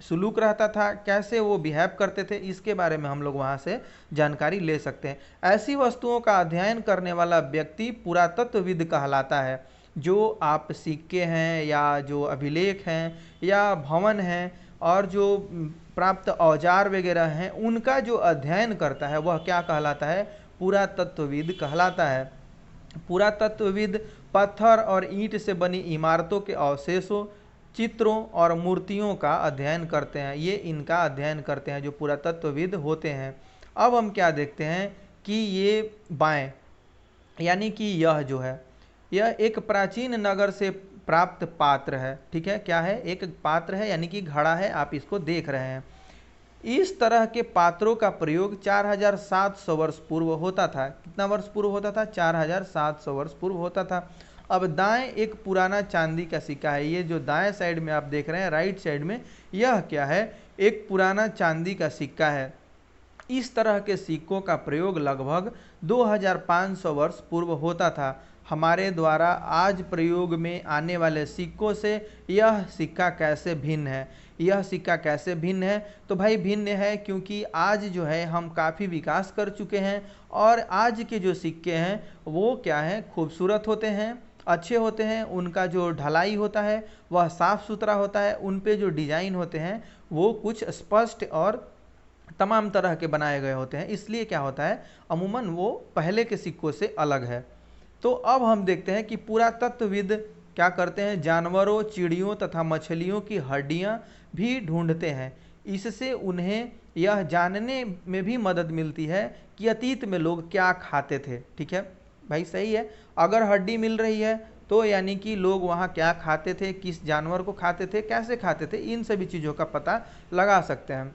सुलूक रहता था, कैसे वो बिहेव करते थे, इसके बारे में हम लोग वहाँ से जानकारी ले सकते हैं। ऐसी वस्तुओं का अध्ययन करने वाला व्यक्ति पुरातत्वविद कहलाता है। जो आप सिक्के हैं या जो अभिलेख हैं या भवन हैं और जो प्राप्त औजार वगैरह हैं उनका जो अध्ययन करता है वह क्या कहलाता है, पुरातत्वविद कहलाता है। पुरातत्वविद पत्थर और ईंट से बनी इमारतों के अवशेषों, चित्रों और मूर्तियों का अध्ययन करते हैं, ये इनका अध्ययन करते हैं जो पुरातत्वविद होते हैं। अब हम क्या देखते हैं कि ये बाएं, यानी कि यह जो है यह एक प्राचीन नगर से प्राप्त पात्र है। ठीक है, क्या है, एक पात्र है यानी कि घड़ा है, आप इसको देख रहे हैं। इस तरह के पात्रों का प्रयोग 4700 वर्ष पूर्व होता था। कितना वर्ष पूर्व होता था, 4700 वर्ष पूर्व होता था। अब दाएं एक पुराना चांदी का सिक्का है, ये जो दाएं साइड में आप देख रहे हैं, राइट साइड में, यह क्या है, एक पुराना चांदी का सिक्का है। इस तरह के सिक्कों का प्रयोग लगभग 2500 वर्ष पूर्व होता था। हमारे द्वारा आज प्रयोग में आने वाले सिक्कों से यह सिक्का कैसे भिन्न है, यह सिक्का कैसे भिन्न है, तो भाई भिन्न है क्योंकि आज जो है हम काफ़ी विकास कर चुके हैं और आज के जो सिक्के हैं वो क्या हैं, खूबसूरत होते हैं, अच्छे होते हैं, उनका जो ढलाई होता है वह साफ़ सुथरा होता है, उन पे जो डिज़ाइन होते हैं वो कुछ स्पष्ट और तमाम तरह के बनाए गए होते हैं, इसलिए क्या होता है, अमूमन वो पहले के सिक्कों से अलग है। तो अब हम देखते हैं कि पुरातत्वविद क्या करते हैं, जानवरों, चिड़ियों तथा मछलियों की हड्डियां भी ढूंढते हैं। इससे उन्हें यह जानने में भी मदद मिलती है कि अतीत में लोग क्या खाते थे। ठीक है भाई, सही है, अगर हड्डी मिल रही है तो यानी कि लोग वहाँ क्या खाते थे, किस जानवर को खाते थे, कैसे खाते थे, इन सभी चीज़ों का पता लगा सकते हैं।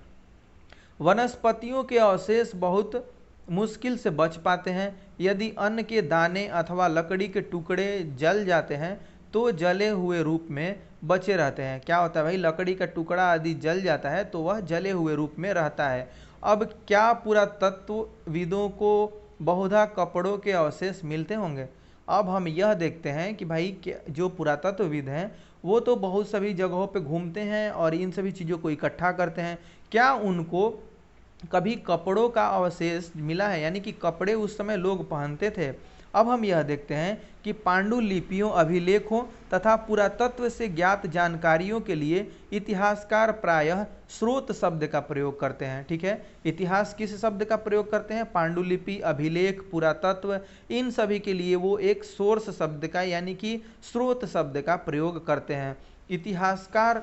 वनस्पतियों के अवशेष बहुत मुश्किल से बच पाते हैं। यदि अन्न के दाने अथवा लकड़ी के टुकड़े जल जाते हैं तो जले हुए रूप में बचे रहते हैं। क्या होता है भाई, लकड़ी का टुकड़ा यदि जल जाता है तो वह जले हुए रूप में रहता है। अब क्या पुरातत्वविदों को बहुधा कपड़ों के अवशेष मिलते होंगे। अब हम यह देखते हैं कि भाई जो पुरातत्वविद हैं वो तो बहुत सभी जगहों पे घूमते हैं और इन सभी चीज़ों को इकट्ठा करते हैं, क्या उनको कभी कपड़ों का अवशेष मिला है, यानी कि कपड़े उस समय लोग पहनते थे। अब हम यह देखते हैं कि पांडुलिपियों, अभिलेखों तथा पुरातत्व से ज्ञात जानकारियों के लिए इतिहासकार प्रायः स्रोत शब्द का प्रयोग करते हैं। ठीक है, इतिहास किस शब्द का प्रयोग करते हैं, पांडुलिपि, अभिलेख, पुरातत्व, इन सभी के लिए वो एक सोर्स शब्द का यानी कि स्रोत शब्द का प्रयोग करते हैं। इतिहासकार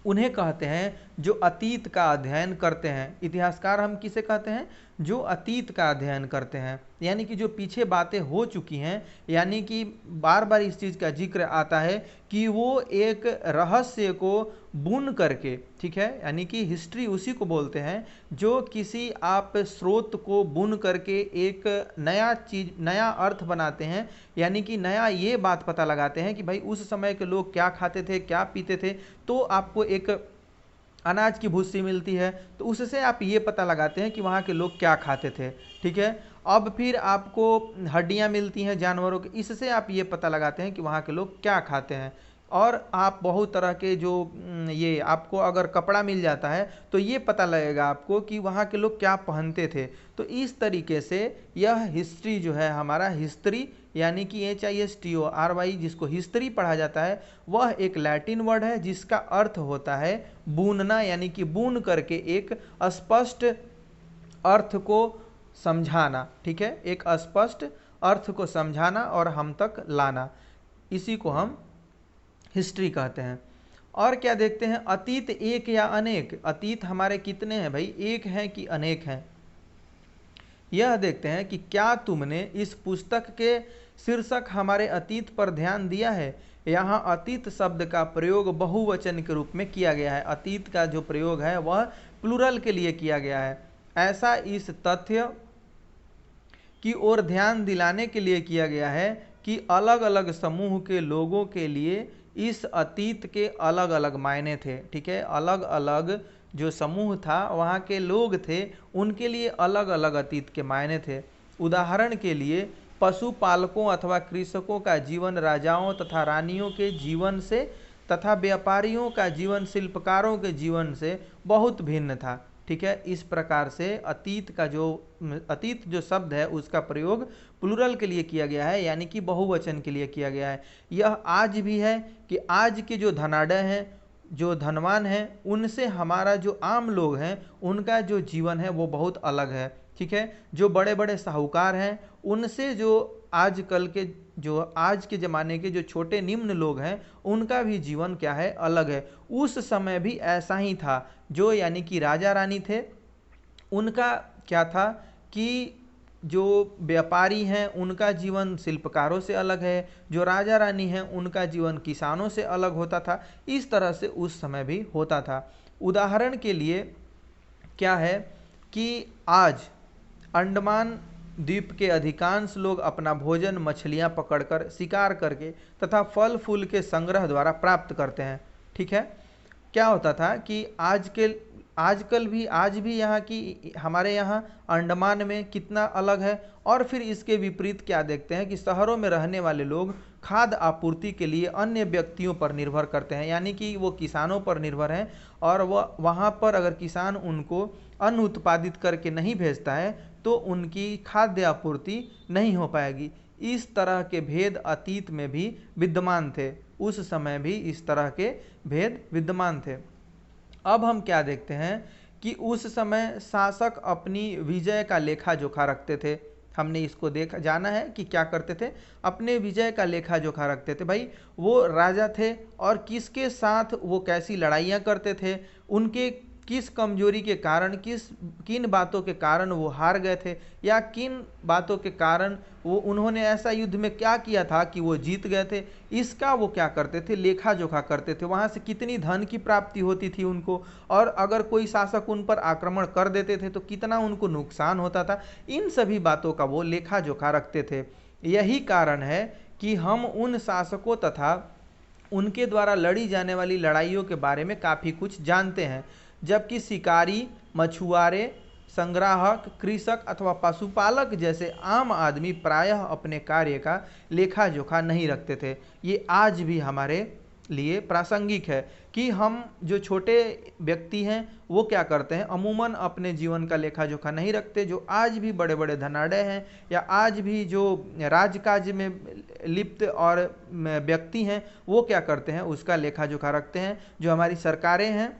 उन्हें कहते हैं जो अतीत का अध्ययन करते हैं। इतिहासकार हम किसे कहते हैं, जो अतीत का अध्ययन करते हैं, यानी कि जो पीछे बातें हो चुकी हैं, यानी कि बार बार इस चीज़ का जिक्र आता है कि वो एक रहस्य को बुन करके, ठीक है, यानी कि हिस्ट्री उसी को बोलते हैं जो किसी आप स्रोत को बुन करके एक नया चीज, नया अर्थ बनाते हैं, यानी कि नया ये बात पता लगाते हैं कि भाई उस समय के लोग क्या खाते थे, क्या पीते थे। तो आपको एक अनाज की भूसी मिलती है तो उससे आप ये पता लगाते हैं कि वहाँ के लोग क्या खाते थे। ठीक है, अब फिर आपको हड्डियाँ मिलती हैं जानवरों की, इससे आप ये पता लगाते हैं कि वहाँ के लोग क्या खाते हैं, और आप बहुत तरह के जो ये आपको अगर कपड़ा मिल जाता है तो ये पता लगेगा आपको कि वहाँ के लोग क्या पहनते थे। तो इस तरीके से यह हिस्ट्री जो है हमारा हिस्ट्री यानी कि HISTORY जिसको हिस्ट्री पढ़ा जाता है, वह एक लैटिन वर्ड है जिसका अर्थ होता है बूनना, यानी कि बून करके एक स्पष्ट अर्थ को समझाना। ठीक है, एक स्पष्ट अर्थ को समझाना और हम तक लाना, इसी को हम हिस्ट्री कहते हैं। और क्या देखते हैं, अतीत एक या अनेक। अतीत हमारे कितने हैं भाई, एक हैं कि अनेक हैं, यह देखते हैं कि क्या तुमने इस पुस्तक के शीर्षक हमारे अतीत पर ध्यान दिया है। यहाँ अतीत शब्द का प्रयोग बहुवचन के रूप में किया गया है। अतीत का जो प्रयोग है वह प्लूरल के लिए किया गया है। ऐसा इस तथ्य की ओर ध्यान दिलाने के लिए किया गया है कि अलग अलग समूह के लोगों के लिए इस अतीत के अलग अलग मायने थे। ठीक है, अलग अलग जो समूह था वहाँ के लोग थे, उनके लिए अलग अलग अतीत के मायने थे। उदाहरण के लिए पशुपालकों अथवा कृषकों का जीवन राजाओं तथा रानियों के जीवन से तथा व्यापारियों का जीवन शिल्पकारों के जीवन से बहुत भिन्न था। ठीक है, इस प्रकार से अतीत जो शब्द है उसका प्रयोग प्लूरल के लिए किया गया है, यानी कि बहुवचन के लिए किया गया है। यह आज भी है कि आज के जो धनाढ्य हैं, जो धनवान हैं, उनसे हमारा जो आम लोग हैं उनका जो जीवन है वो बहुत अलग है। ठीक है, जो बड़े बड़े साहूकार हैं उनसे जो आज के ज़माने के जो छोटे निम्न लोग हैं उनका भी जीवन क्या है, अलग है। उस समय भी ऐसा ही था। जो यानी कि राजा रानी थे, उनका क्या था कि जो व्यापारी हैं उनका जीवन शिल्पकारों से अलग है, जो राजा रानी हैं उनका जीवन किसानों से अलग होता था। इस तरह से उस समय भी होता था। उदाहरण के लिए क्या है कि आज अंडमान द्वीप के अधिकांश लोग अपना भोजन मछलियां पकड़कर, शिकार करके तथा फल फूल के संग्रह द्वारा प्राप्त करते हैं। ठीक है, क्या होता था कि आज भी यहाँ की हमारे यहाँ अंडमान में कितना अलग है। और फिर इसके विपरीत क्या देखते हैं कि शहरों में रहने वाले लोग खाद्य आपूर्ति के लिए अन्य व्यक्तियों पर निर्भर करते हैं, यानी कि वो किसानों पर निर्भर हैं और वह वहाँ पर अगर किसान उनको अन्न उत्पादित करके नहीं भेजता है तो उनकी खाद्य आपूर्ति नहीं हो पाएगी। इस तरह के भेद अतीत में भी विद्यमान थे, उस समय भी इस तरह के भेद विद्यमान थे। अब हम क्या देखते हैं कि उस समय शासक अपनी विजय का लेखा जोखा रखते थे। हमने इसको जाना है कि क्या करते थे, अपने विजय का लेखा जोखा रखते थे। भाई वो राजा थे और किसके साथ वो कैसी लड़ाइयाँ करते थे, उनके किस कमजोरी के कारण, किन बातों के कारण वो हार गए थे, या किन बातों के कारण उन्होंने ऐसा युद्ध में क्या किया था कि वो जीत गए थे, इसका वो क्या करते थे, लेखा जोखा करते थे। वहाँ से कितनी धन की प्राप्ति होती थी उनको, और अगर कोई शासक उन पर आक्रमण कर देते थे तो कितना उनको नुकसान होता था। इन सभी बातों का वो लेखा जोखा रखते थे। यही कारण है कि हम उन शासकों तथा उनके द्वारा लड़ी जाने वाली लड़ाइयों के बारे में काफ़ी कुछ जानते हैं, जबकि शिकारी, मछुआरे, संग्राहक, कृषक अथवा पशुपालक जैसे आम आदमी प्रायः अपने कार्य का लेखा जोखा नहीं रखते थे। ये आज भी हमारे लिए प्रासंगिक है कि हम जो छोटे व्यक्ति हैं वो क्या करते हैं, अमूमन अपने जीवन का लेखा जोखा नहीं रखते। जो आज भी बड़े बड़े धनाढ्य हैं या आज भी जो राजकाज में लिप्त और व्यक्ति हैं वो क्या करते हैं, उसका लेखा जोखा रखते हैं। जो हमारी सरकारें हैं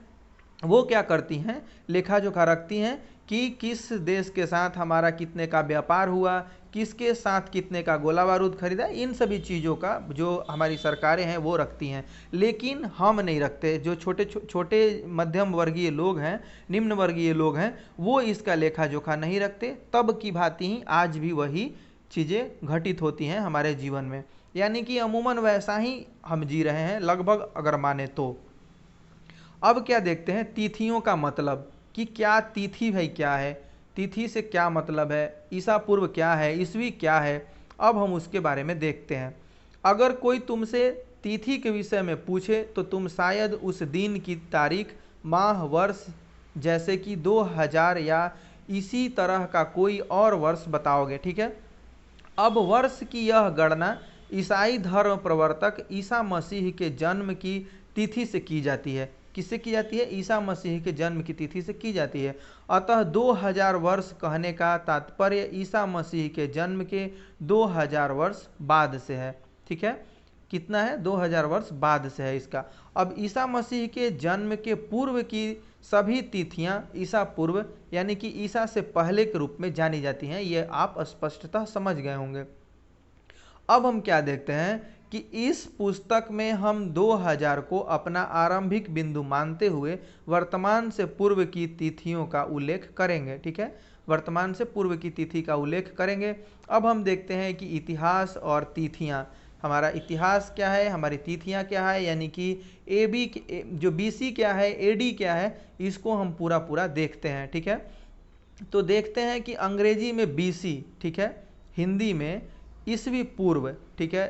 वो क्या करती हैं, लेखा जोखा रखती हैं कि किस देश के साथ हमारा कितने का व्यापार हुआ, किसके साथ कितने का गोला बारूद खरीदा। इन सभी चीज़ों का जो हमारी सरकारें हैं वो रखती हैं, लेकिन हम नहीं रखते। जो छोटे मध्यम वर्गीय लोग हैं, निम्न वर्गीय लोग हैं, वो इसका लेखा जोखा नहीं रखते। तब की भांति ही आज भी वही चीज़ें घटित होती हैं हमारे जीवन में, यानी कि अमूमन वैसा ही हम जी रहे हैं लगभग, अगर माने तो। अब क्या देखते हैं, तिथियों का मतलब कि क्या तिथि भाई क्या है, तिथि से क्या मतलब है, ईसा पूर्व क्या है, ईस्वी क्या है। अब हम उसके बारे में देखते हैं। अगर कोई तुमसे तिथि के विषय में पूछे तो तुम शायद उस दिन की तारीख, माह, वर्ष जैसे कि 2000 या इसी तरह का कोई और वर्ष बताओगे। ठीक है, अब वर्ष की यह गणना ईसाई धर्म प्रवर्तक ईसा मसीह के जन्म की तिथि से की जाती है। किससे की जाती है? ईसा मसीह के जन्म की तिथि से की जाती है। अतः 2000 वर्ष कहने का तात्पर्य ईसा मसीह के जन्म के 2000 वर्ष बाद से है। ठीक है, कितना है? 2000 वर्ष बाद से है इसका। अब ईसा मसीह के जन्म के पूर्व की सभी तिथियां ईसा पूर्व यानी कि ईसा से पहले के रूप में जानी जाती हैं। ये आप स्पष्टतः समझ गए होंगे। अब हम क्या देखते हैं कि इस पुस्तक में हम 2000 को अपना आरंभिक बिंदु मानते हुए वर्तमान से पूर्व की तिथियों का उल्लेख करेंगे। ठीक है, वर्तमान से पूर्व की तिथि का उल्लेख करेंगे। अब हम देखते हैं कि इतिहास और तिथियां, हमारा इतिहास क्या है, हमारी तिथियां क्या है, यानी कि AB जो BC क्या है, AD क्या है, इसको हम पूरा पूरा देखते हैं। ठीक है, तो देखते हैं कि अंग्रेजी में BC, ठीक है, हिंदी में ईसवी पूर्व, ठीक है,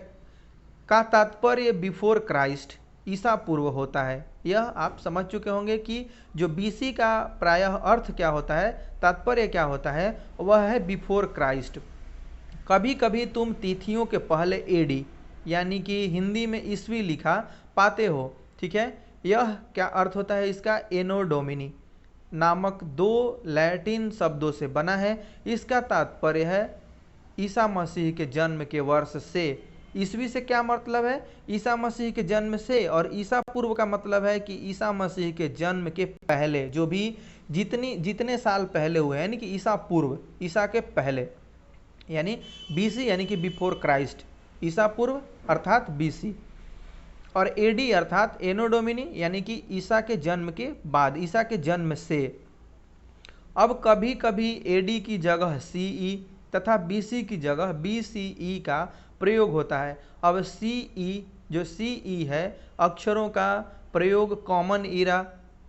का तात्पर्य बिफोर क्राइस्ट, ईसा पूर्व होता है। यह आप समझ चुके होंगे कि जो BC का प्रायः अर्थ क्या होता है, तात्पर्य क्या होता है, वह है बिफोर क्राइस्ट। कभी कभी तुम तिथियों के पहले AD यानी कि हिंदी में ईस्वी लिखा पाते हो। ठीक है, यह क्या अर्थ होता है इसका? एनो डोमिनी नामक 2 लैटिन शब्दों से बना है। इसका तात्पर्य है ईसा मसीह के जन्म के वर्ष से। ईस्वी से क्या मतलब है? ईसा मसीह के जन्म से। और ईसा पूर्व का मतलब है कि ईसा मसीह के जन्म के पहले, जो भी जितने साल पहले हुए, यानी कि ईसा पूर्व, ईसा के पहले, यानी BC यानी कि बिफोर क्राइस्ट, ईसा पूर्व अर्थात BC, और AD अर्थात एनो डोमिनी यानी कि ईसा के जन्म के बाद, ईसा के जन्म से। अब कभी कभी AD की जगह CE तथा BC की जगह BCE का प्रयोग होता है। अब CE, जो CE है, अक्षरों का प्रयोग कॉमन ईरा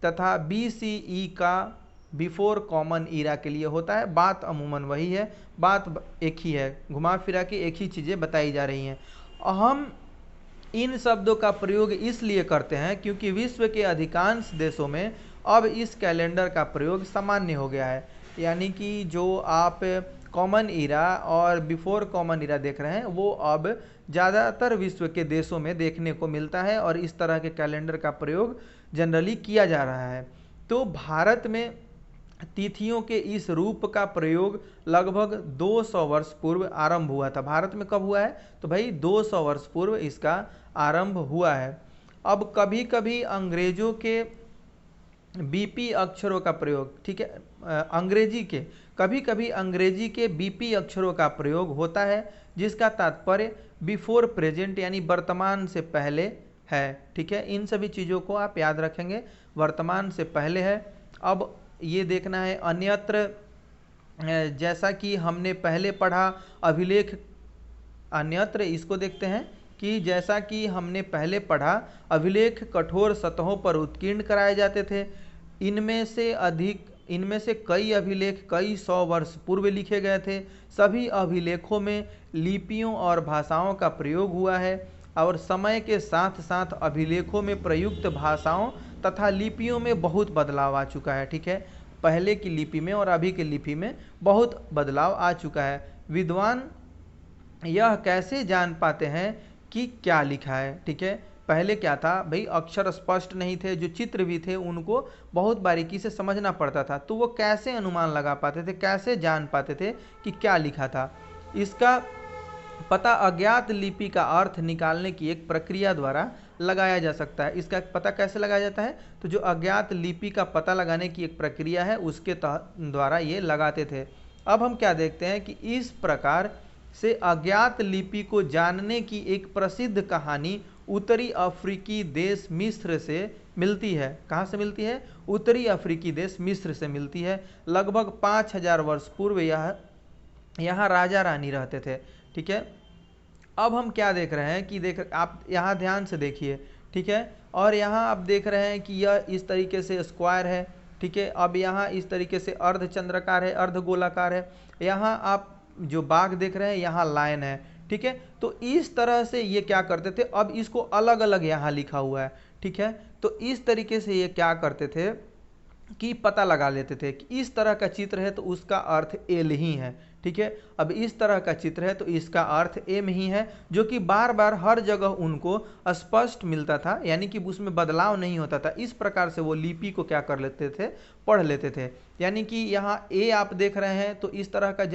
तथा BCE का बिफोर कॉमन ईरा के लिए होता है। बात अमूमन वही है, बात एक ही है, घुमा फिरा के एक ही चीज़ें बताई जा रही हैं। हम इन शब्दों का प्रयोग इसलिए करते हैं क्योंकि विश्व के अधिकांश देशों में अब इस कैलेंडर का प्रयोग सामान्य हो गया है। यानी कि जो आप कॉमन ईरा और बिफोर कॉमन ईरा देख रहे हैं, वो अब ज़्यादातर विश्व के देशों में देखने को मिलता है और इस तरह के कैलेंडर का प्रयोग जनरली किया जा रहा है। तो भारत में तिथियों के इस रूप का प्रयोग लगभग 200 वर्ष पूर्व आरंभ हुआ था। भारत में कब हुआ है? तो भाई 200 वर्ष पूर्व इसका आरंभ हुआ है। अब कभी कभी अंग्रेजों के BP अक्षरों का प्रयोग, ठीक है, कभी कभी अंग्रेजी के BP अक्षरों का प्रयोग होता है, जिसका तात्पर्य बिफोर प्रेजेंट यानी वर्तमान से पहले है। ठीक है, इन सभी चीज़ों को आप याद रखेंगे, वर्तमान से पहले है। अब ये देखना है अन्यत्र, जैसा कि हमने पहले पढ़ा अभिलेख, अन्यत्र इसको देखते हैं कि जैसा कि हमने पहले पढ़ा अभिलेख कठोर सतहों पर उत्कीर्ण कराए जाते थे। इनमें से कई अभिलेख कई 100 वर्ष पूर्व लिखे गए थे। सभी अभिलेखों में लिपियों और भाषाओं का प्रयोग हुआ है और समय के साथ साथ अभिलेखों में प्रयुक्त भाषाओं तथा लिपियों में बहुत बदलाव आ चुका है। ठीक है, पहले की लिपि में और अभी की लिपि में बहुत बदलाव आ चुका है। विद्वान यह कैसे जान पाते हैं कि क्या लिखा है? ठीक है, पहले क्या था भाई, अक्षर स्पष्ट नहीं थे, जो चित्र भी थे उनको बहुत बारीकी से समझना पड़ता था, तो वो कैसे अनुमान लगा पाते थे, कैसे जान पाते थे कि क्या लिखा था? इसका पता अज्ञात लिपि का अर्थ निकालने की एक प्रक्रिया द्वारा लगाया जा सकता है। इसका पता कैसे लगाया जाता है? तो जो अज्ञात लिपि का पता लगाने की एक प्रक्रिया है, उसके द्वारा ये लगाते थे। अब हम क्या देखते हैं कि इस प्रकार से अज्ञात लिपि को जानने की एक प्रसिद्ध कहानी उत्तरी अफ्रीकी देश मिस्र से मिलती है। कहाँ से मिलती है? उत्तरी अफ्रीकी देश मिस्र से मिलती है। लगभग 5000 वर्ष पूर्व यहाँ राजा रानी रहते थे। ठीक है, अब हम क्या देख रहे हैं कि आप यहाँ ध्यान से देखिए। ठीक है, और यहाँ आप देख रहे हैं कि यह इस तरीके से स्क्वायर है। ठीक है, अब यहाँ इस तरीके से अर्धचंद्राकार है, अर्धगोलाकार है। यहाँ आप जो बाघ देख रहे हैं, यहाँ लायन है। ठीक है, तो इस तरह से ये क्या करते थे, अब इसको अलग अलग यहाँ लिखा हुआ है। ठीक है, तो इस तरीके से ये क्या करते थे कि पता लगा लेते थे कि इस तरह का चित्र है तो उसका अर्थ एल ही है। ठीक है। अब इस तरह का चित्र है तो इसका अर्थ एम ही है, जो कि बार बार हर जगह उनको स्पष्ट मिलता था, यानी कि उसमें बदलाव नहीं होता था। इस प्रकार से वो लिपि को क्या कर लेते थे, पढ़ लेते थे। यानी कि यहाँ ए आप देख रहे हैं तो इस तरह का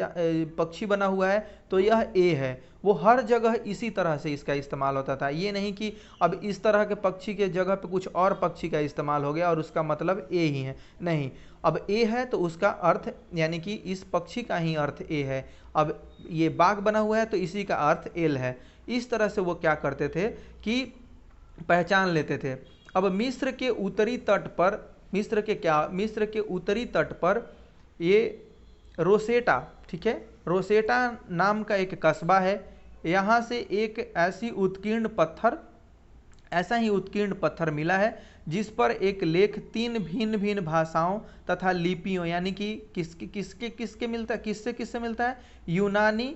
पक्षी बना हुआ है तो यह ए है, वो हर जगह इसी तरह से इसका इस्तेमाल होता था। ये नहीं कि अब इस तरह के पक्षी के जगह पे कुछ और पक्षी का इस्तेमाल हो गया और उसका मतलब ए ही है, नहीं। अब ए है तो उसका अर्थ यानी कि इस पक्षी का ही अर्थ ए है। अब ये बाघ बना हुआ है तो इसी का अर्थ एल है। इस तरह से वो क्या करते थे कि पहचान लेते थे। अब मिस्र के उत्तरी तट पर, मिस्र के उत्तरी तट पर ये रोसेटा, ठीक है, रोसेटा नाम का एक कस्बा है। यहाँ से एक ऐसा ही उत्कीर्ण पत्थर मिला है जिस पर एक लेख 3 भिन्न भिन्न भाषाओं तथा लिपियों, यानी कि किससे मिलता है, यूनानी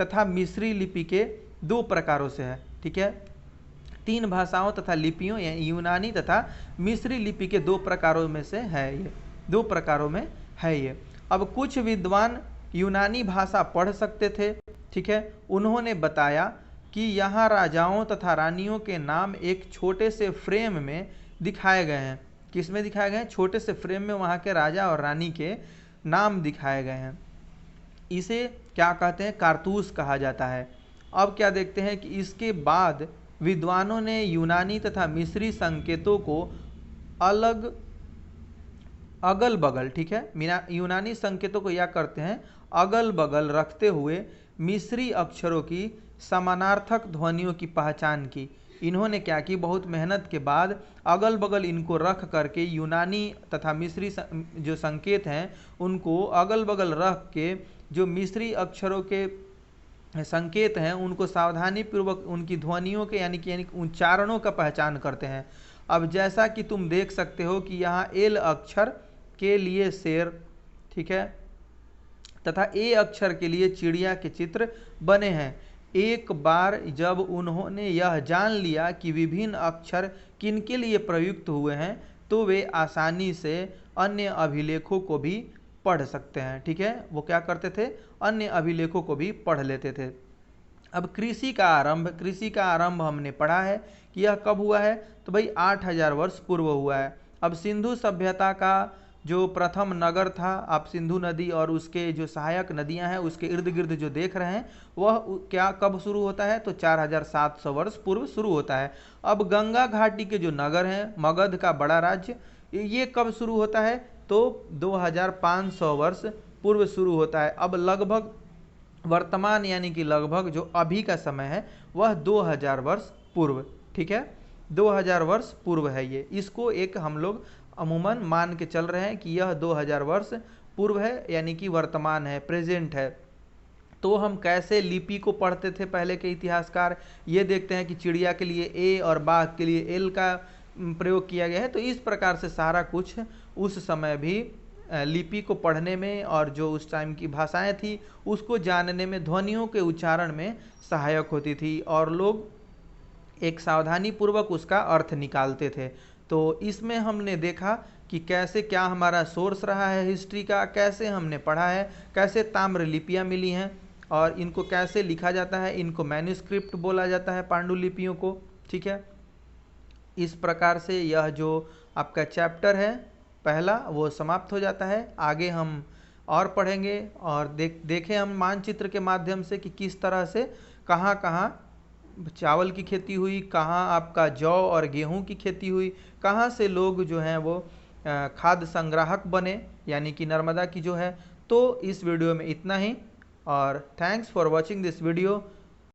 तथा मिस्री लिपि के 2 प्रकारों से है, ठीक है। 3 भाषाओं तथा लिपियों, यूनानी तथा मिस्री लिपि के 2 प्रकारों में से है ये, 2 प्रकारों में है ये। अब कुछ विद्वान यूनानी भाषा पढ़ सकते थे, ठीक है। उन्होंने बताया कि यहाँ राजाओं तथा रानियों के नाम एक छोटे से फ्रेम में दिखाए गए हैं। किस में दिखाए गए हैं, छोटे से फ्रेम में वहाँ के राजा और रानी के नाम दिखाए गए हैं। इसे क्या कहते हैं, कारतूस कहा जाता है। अब क्या देखते हैं कि इसके बाद विद्वानों ने यूनानी तथा मिस्री संकेतों को अगल बगल, ठीक है, यूनानी संकेतों को क्या करते हैं, अगल बगल रखते हुए मिस्री अक्षरों की समानार्थक ध्वनियों की पहचान की। इन्होंने क्या की, बहुत मेहनत के बाद अगल बगल इनको रख करके यूनानी तथा मिस्री जो संकेत हैं उनको अगल बगल रख के जो मिस्री अक्षरों के संकेत हैं उनको सावधानी पूर्वक उनकी ध्वनियों के यानी कि उच्चारणों का पहचान करते हैं। अब जैसा कि तुम देख सकते हो कि यहाँ एल अक्षर के लिए शेर, ठीक है, तथा ए अक्षर के लिए चिड़िया के चित्र बने हैं। एक बार जब उन्होंने यह जान लिया कि विभिन्न अक्षर किनके लिए प्रयुक्त हुए हैं तो वे आसानी से अन्य अभिलेखों को भी पढ़ सकते हैं, ठीक है। वो क्या करते थे, अन्य अभिलेखों को भी पढ़ लेते थे। अब कृषि का आरंभ हमने पढ़ा है कि यह कब हुआ है, तो भाई 8000 वर्ष पूर्व हुआ है। अब सिंधु सभ्यता का जो प्रथम नगर था, आप सिंधु नदी और उसके जो सहायक नदियां हैं उसके इर्द गिर्द जो देख रहे हैं वह क्या कब शुरू होता है, तो 4700 वर्ष पूर्व शुरू होता है। अब गंगा घाटी के जो नगर हैं, मगध का बड़ा राज्य, ये कब शुरू होता है, तो 2500 वर्ष पूर्व शुरू होता है। अब लगभग वर्तमान यानी कि लगभग जो अभी का समय है वह 2000 वर्ष पूर्व, ठीक है, 2000 वर्ष पूर्व है ये। इसको एक हम लोग अमूमन मान के चल रहे हैं कि यह 2000 वर्ष पूर्व है, यानी कि वर्तमान है, प्रेजेंट है। तो हम कैसे लिपि को पढ़ते थे पहले के इतिहासकार, ये देखते हैं कि चिड़िया के लिए ए और बाघ के लिए एल का प्रयोग किया गया है। तो इस प्रकार से सारा कुछ उस समय भी लिपि को पढ़ने में और जो उस टाइम की भाषाएं थी उसको जानने में, ध्वनियों के उच्चारण में सहायक होती थी और लोग एक सावधानी पूर्वक उसका अर्थ निकालते थे। तो इसमें हमने देखा कि कैसे क्या हमारा सोर्स रहा है हिस्ट्री का, कैसे हमने पढ़ा है, कैसे ताम्र लिपियाँ मिली हैं और इनको कैसे लिखा जाता है, इनको मैन्युस्क्रिप्ट बोला जाता है, पांडुलिपियों को, ठीक है। इस प्रकार से यह जो आपका चैप्टर है पहला वो समाप्त हो जाता है। आगे हम और पढ़ेंगे और देखें हम मानचित्र के माध्यम से कि किस तरह से कहाँ कहाँ चावल की खेती हुई, कहाँ आपका जौ और गेहूं की खेती हुई, कहाँ से लोग जो हैं वो खाद्य संग्राहक बने, यानी कि नर्मदा की जो है। तो इस वीडियो में इतना ही और thanks for watching this video.